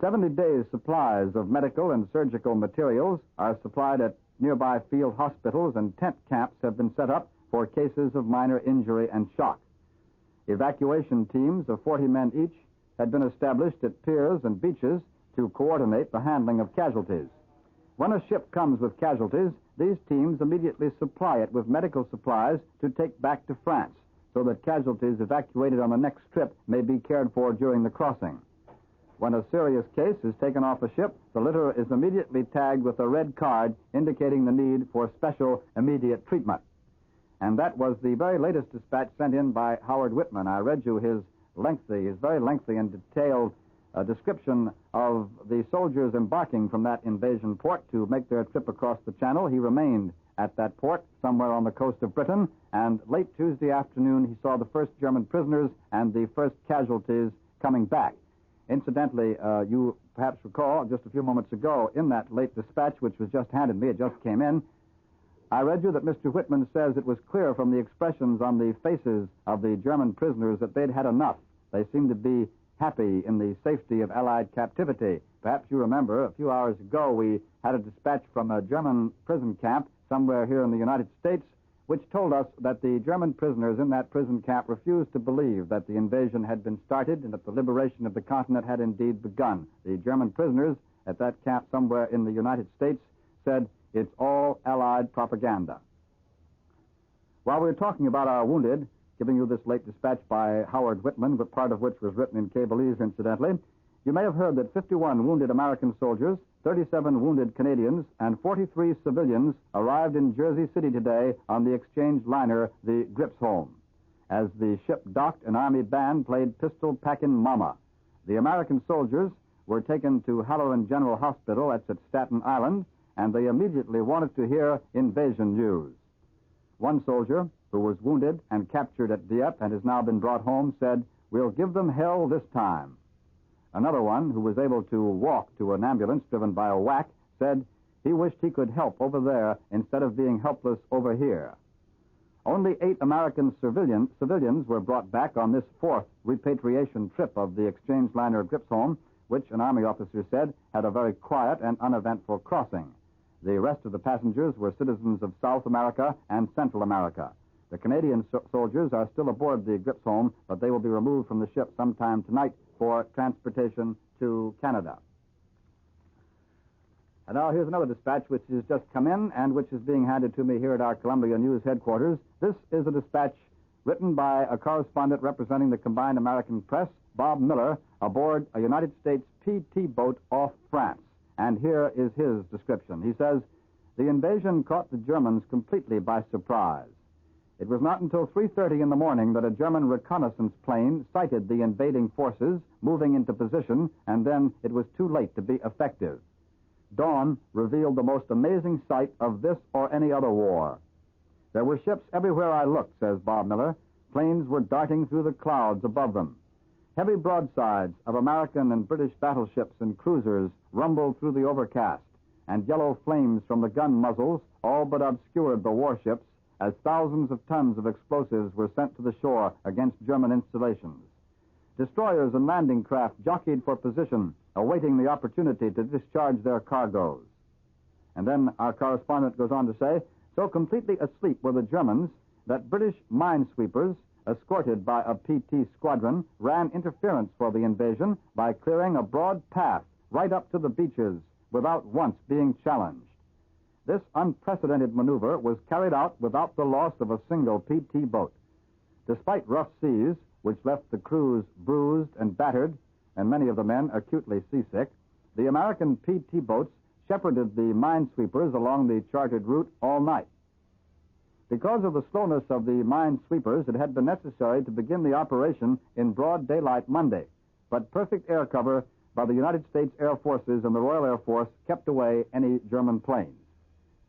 70 days' supplies of medical and surgical materials are supplied at nearby field hospitals, and tent camps have been set up for cases of minor injury and shock. Evacuation teams of 40 men each had been established at piers and beaches to coordinate the handling of casualties. When a ship comes with casualties, these teams immediately supply it with medical supplies to take back to France, so that casualties evacuated on the next trip may be cared for during the crossing. When a serious case is taken off a ship, the litter is immediately tagged with a red card indicating the need for special immediate treatment. And that was the very latest dispatch sent in by Howard Whitman. I read you his very lengthy and detailed description of the soldiers embarking from that invasion port to make their trip across the Channel. He remained at that port somewhere on the coast of Britain, and late Tuesday afternoon he saw the first German prisoners and the first casualties coming back. Incidentally, you perhaps recall just a few moments ago in that late dispatch which was just handed me, it just came in, I read you that Mr. Whitman says it was clear from the expressions on the faces of the German prisoners that they'd had enough. They seemed to be happy in the safety of Allied captivity. Perhaps you remember a few hours ago we had a dispatch from a German prison camp somewhere here in the United States which told us that the German prisoners in that prison camp refused to believe that the invasion had been started and that the liberation of the continent had indeed begun. The German prisoners at that camp somewhere in the United States said it's all Allied propaganda. While we were talking about our wounded, giving you this late dispatch by Howard Whitman, but part of which was written in Cableese, incidentally, you may have heard that 51 wounded American soldiers, 37 wounded Canadians, and 43 civilians arrived in Jersey City today on the exchange liner, the Gripsholm. As the ship docked, an Army band played Pistol Packin' Mama. The American soldiers were taken to Halloran General Hospital, that's at Staten Island, and they immediately wanted to hear invasion news. One soldier, who was wounded and captured at Dieppe and has now been brought home, said, "We'll give them hell this time." Another one, who was able to walk to an ambulance driven by a whack, said he wished he could help over there instead of being helpless over here. Only 8 American civilians were brought back on this 4th repatriation trip of the exchange liner Gripsholm, which an Army officer said had a very quiet and uneventful crossing. The rest of the passengers were citizens of South America and Central America. The Canadian soldiers are still aboard the Gripsholm, but they will be removed from the ship sometime tonight for transportation to Canada. And now here's another dispatch which has just come in and which is being handed to me here at our Columbia News headquarters. This is a dispatch written by a correspondent representing the Combined American Press, Bob Miller, aboard a United States PT boat off France. And here is his description. He says, "The invasion caught the Germans completely by surprise. It was not until 3:30 in the morning that a German reconnaissance plane sighted the invading forces moving into position, and then it was too late to be effective. Dawn revealed the most amazing sight of this or any other war. There were ships everywhere I looked," says Bob Miller. "Planes were darting through the clouds above them. Heavy broadsides of American and British battleships and cruisers rumbled through the overcast, and yellow flames from the gun muzzles all but obscured the warships as thousands of tons of explosives were sent to the shore against German installations. Destroyers and landing craft jockeyed for position, awaiting the opportunity to discharge their cargoes." And then our correspondent goes on to say, "So completely asleep were the Germans that British minesweepers, escorted by a PT squadron, ran interference for the invasion by clearing a broad path right up to the beaches without once being challenged. This unprecedented maneuver was carried out without the loss of a single PT boat. Despite rough seas, which left the crews bruised and battered, and many of the men acutely seasick, the American PT boats shepherded the minesweepers along the charted route all night. Because of the slowness of the minesweepers, it had been necessary to begin the operation in broad daylight Monday, but perfect air cover by the United States Air Forces and the Royal Air Force kept away any German planes.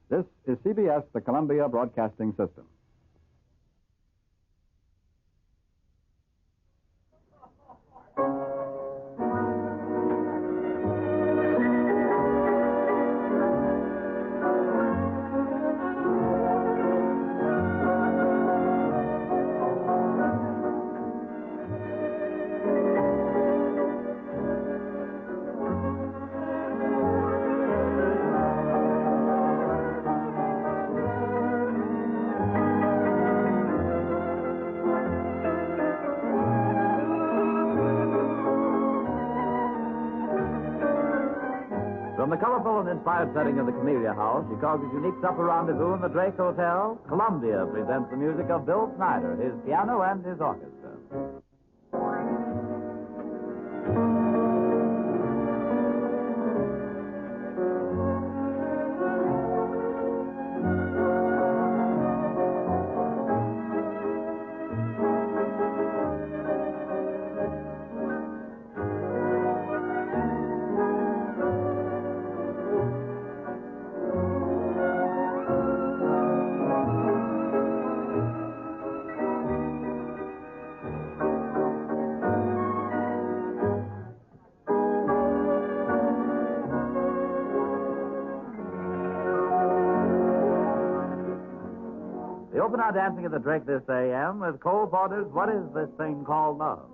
This is CBS, the Columbia Broadcasting System." From the colorful and inspired setting of the Camellia House, Chicago's unique supper rendezvous in the Drake Hotel, Columbia presents the music of Bill Snyder, his piano and his orchestra. open our dancing at the Drake this a.m. with Cole Porter's What Is This Thing Called Love?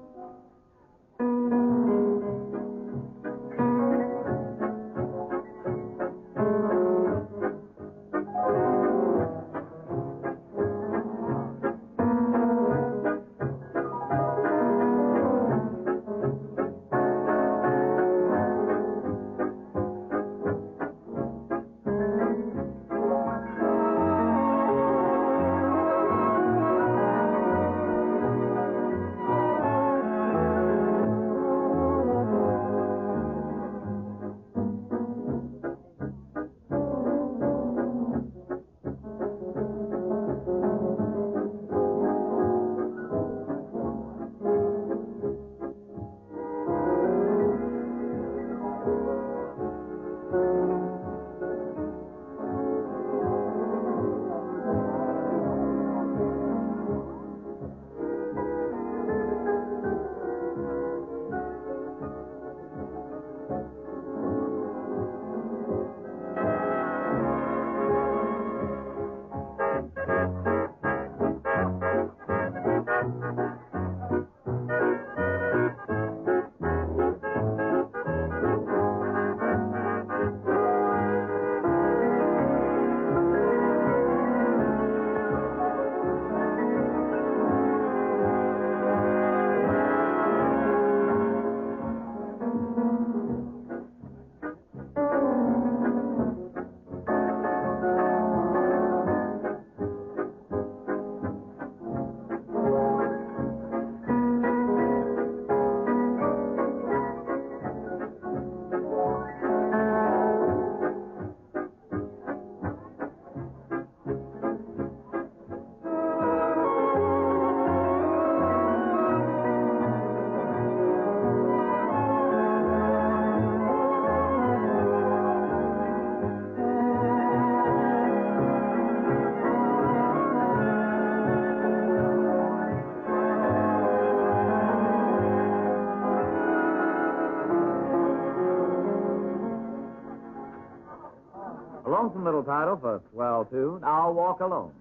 A lonesome little title for a swell tune, I'll Walk Alone.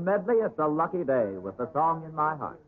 in medley, It's a Lucky Day, with the song In My Heart.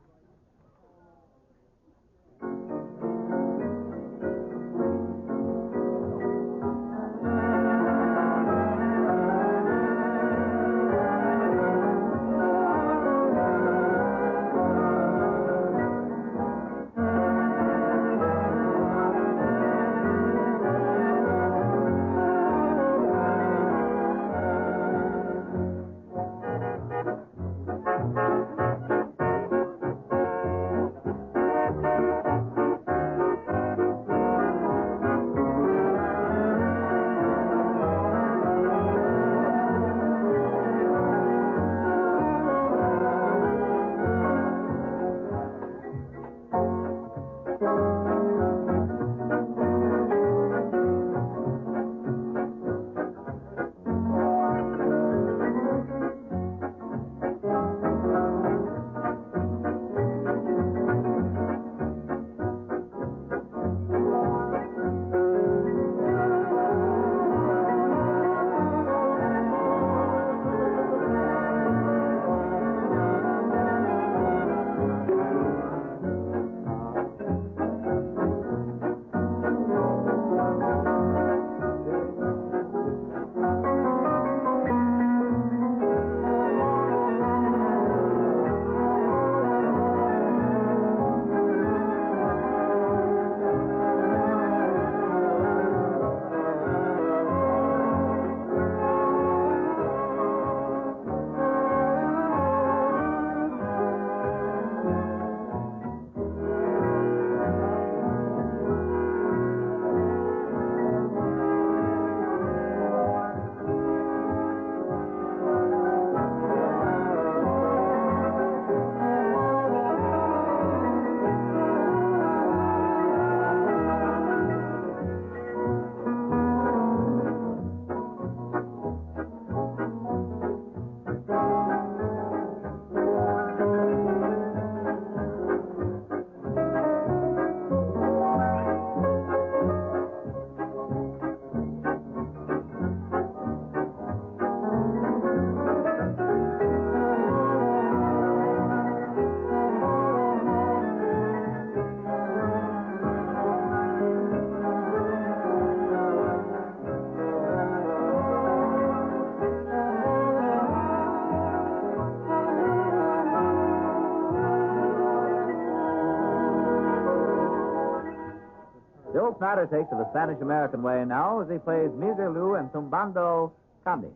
Bill Snyder takes to the Spanish-American way now as he plays Miserlou and Tumbando Candy.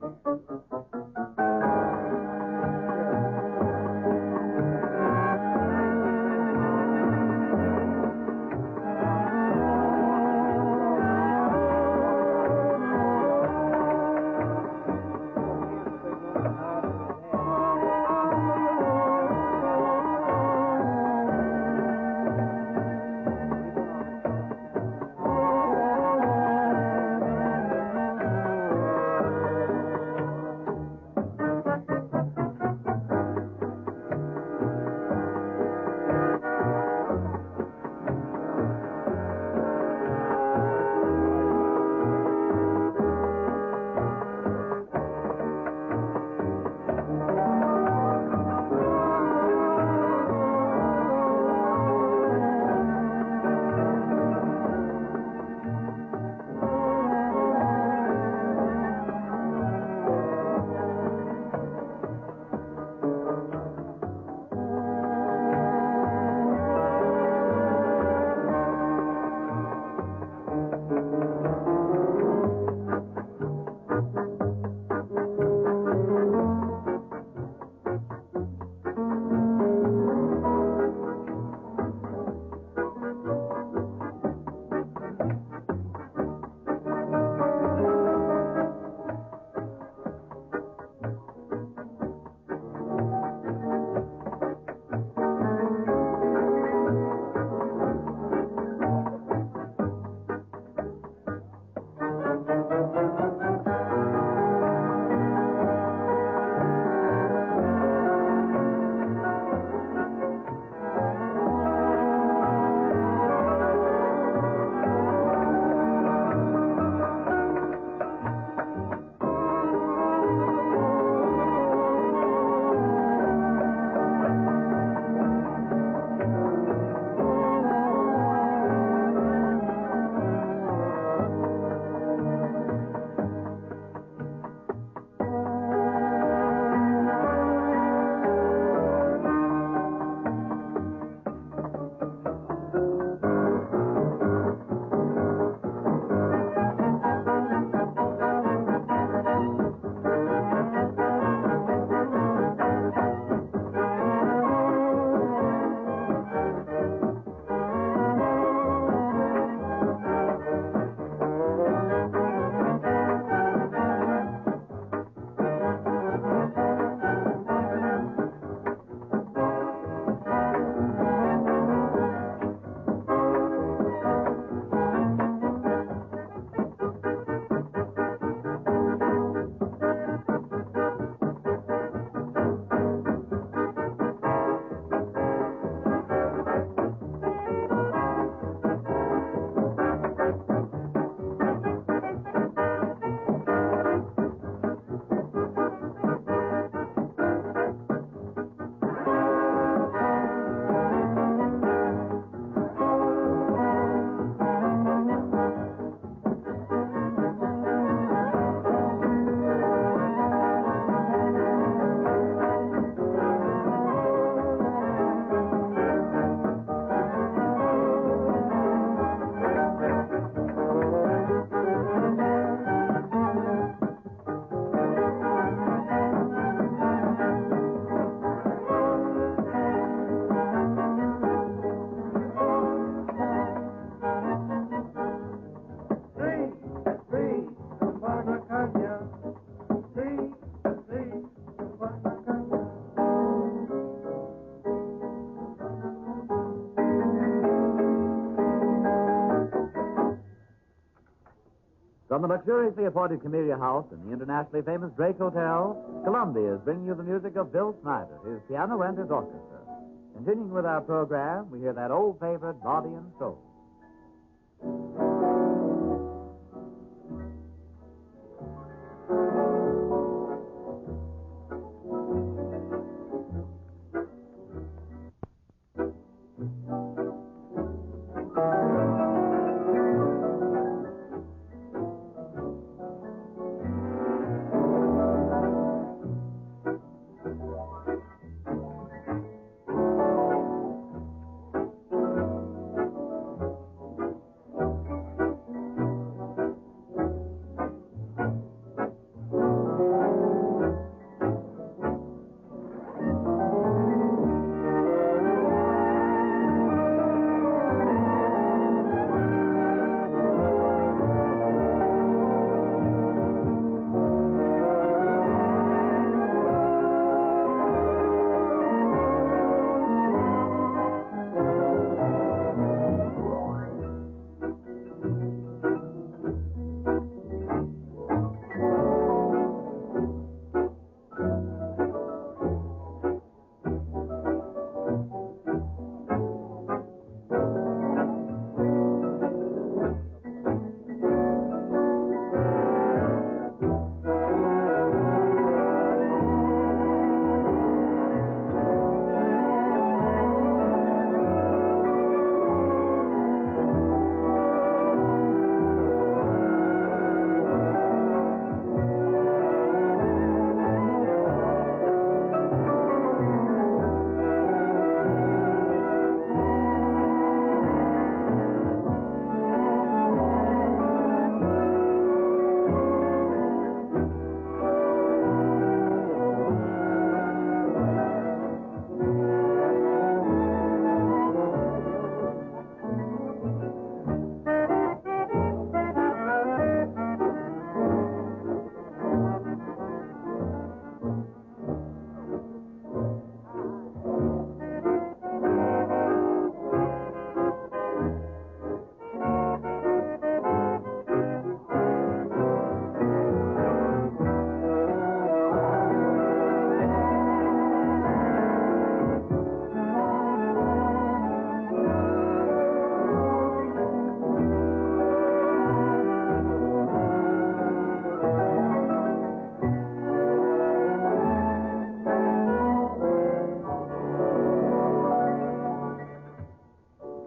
From the luxuriously appointed Camellia House in the internationally famous Drake Hotel, Columbia is bringing you the music of Bill Snyder, his piano and his orchestra. Continuing with our program, we hear that old favorite, Body and Soul.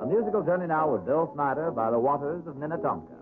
Musical journey now with Bill Snyder by the waters of Minnetonka.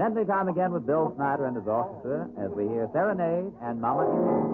Medley time again with Bill Snyder and his orchestra as we hear Serenade and Mama Inez.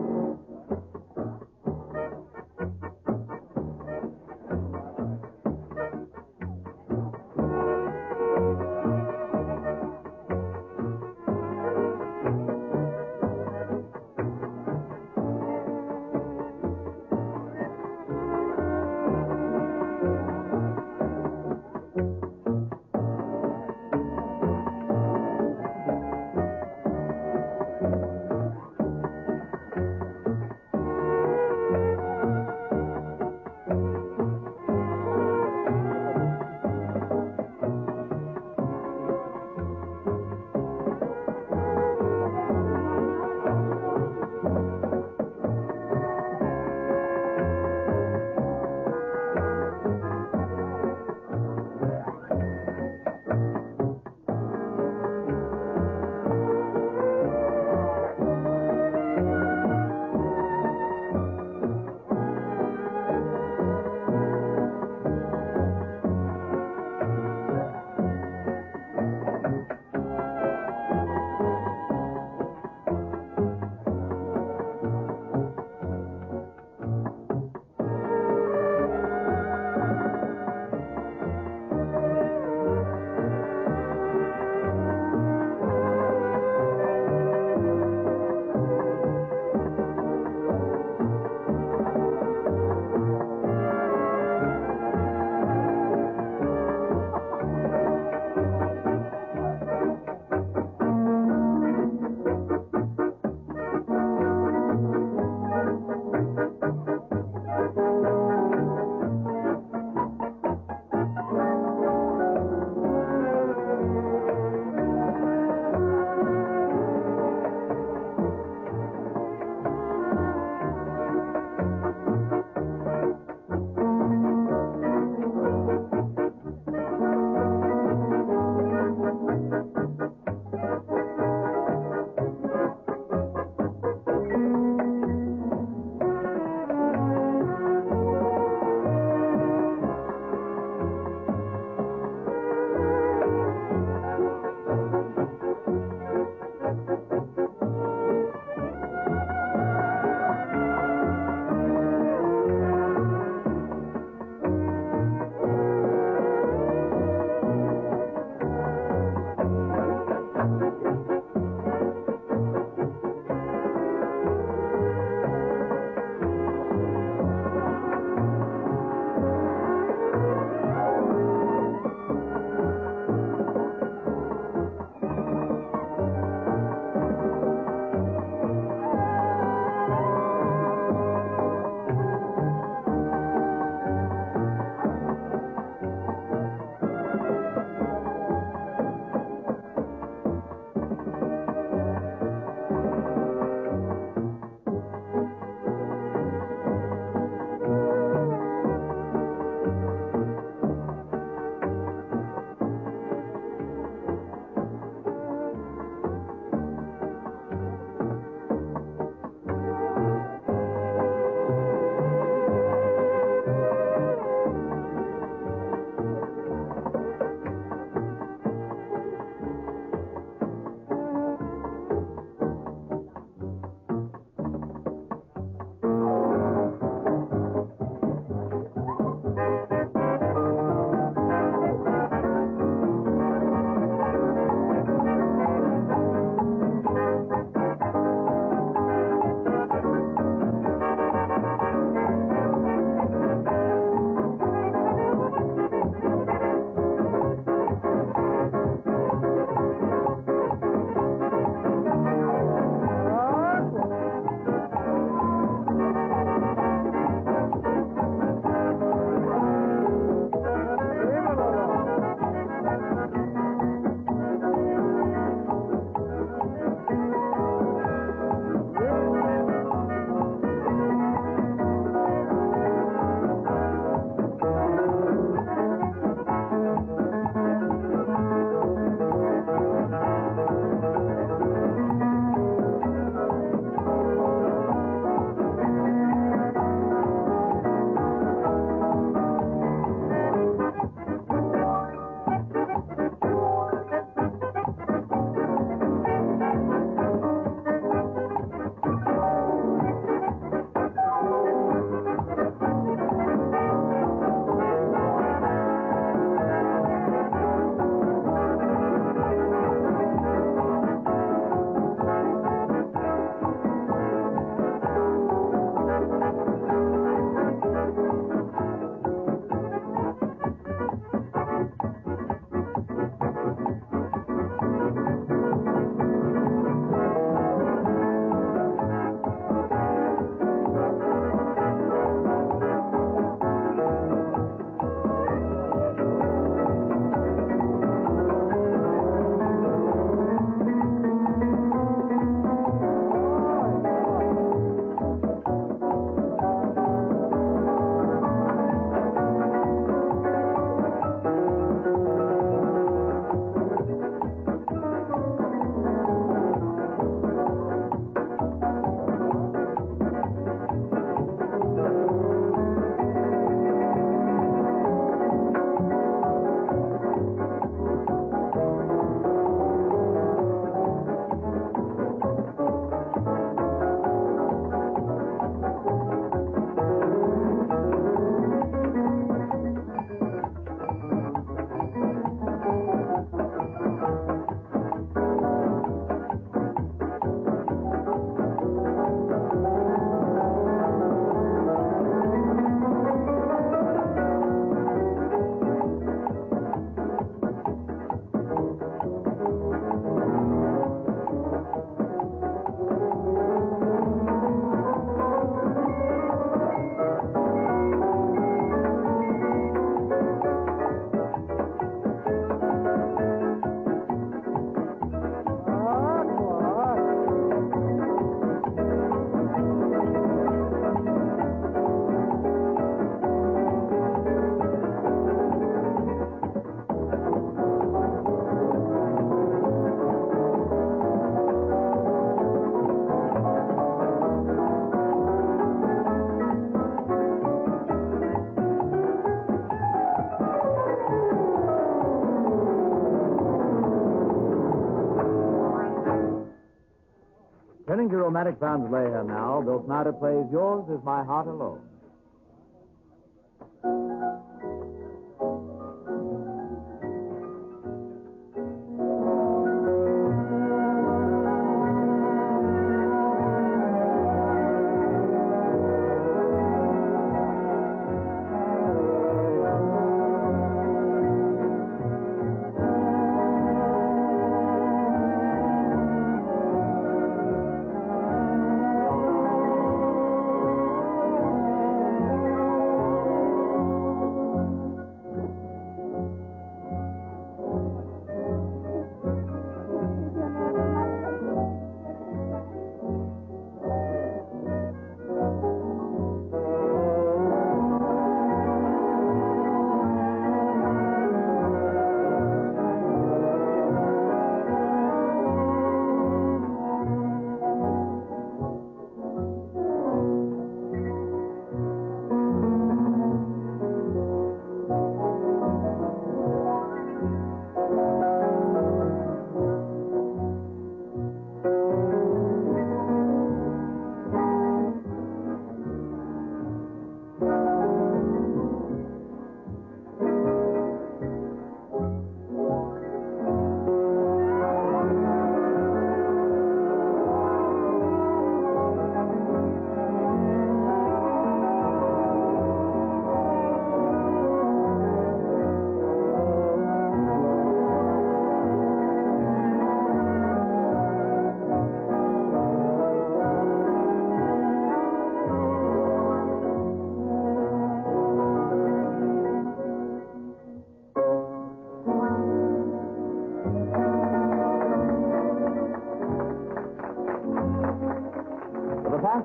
Thank you, romantic Franz Leher. Now, Bill Snyder plays Yours Is My Heart Alone.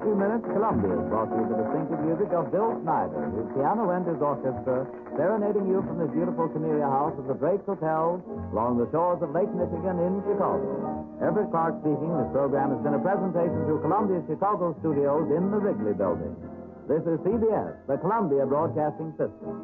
Few minutes, Columbia has brought you the distinctive music of Bill Snyder, his piano and his orchestra, serenading you from the beautiful Camellia House of the Drake's Hotel along the shores of Lake Michigan in Chicago. Everett Clark speaking. This program has been a presentation through Columbia's Chicago studios in the Wrigley Building. This is CBS, the Columbia Broadcasting System.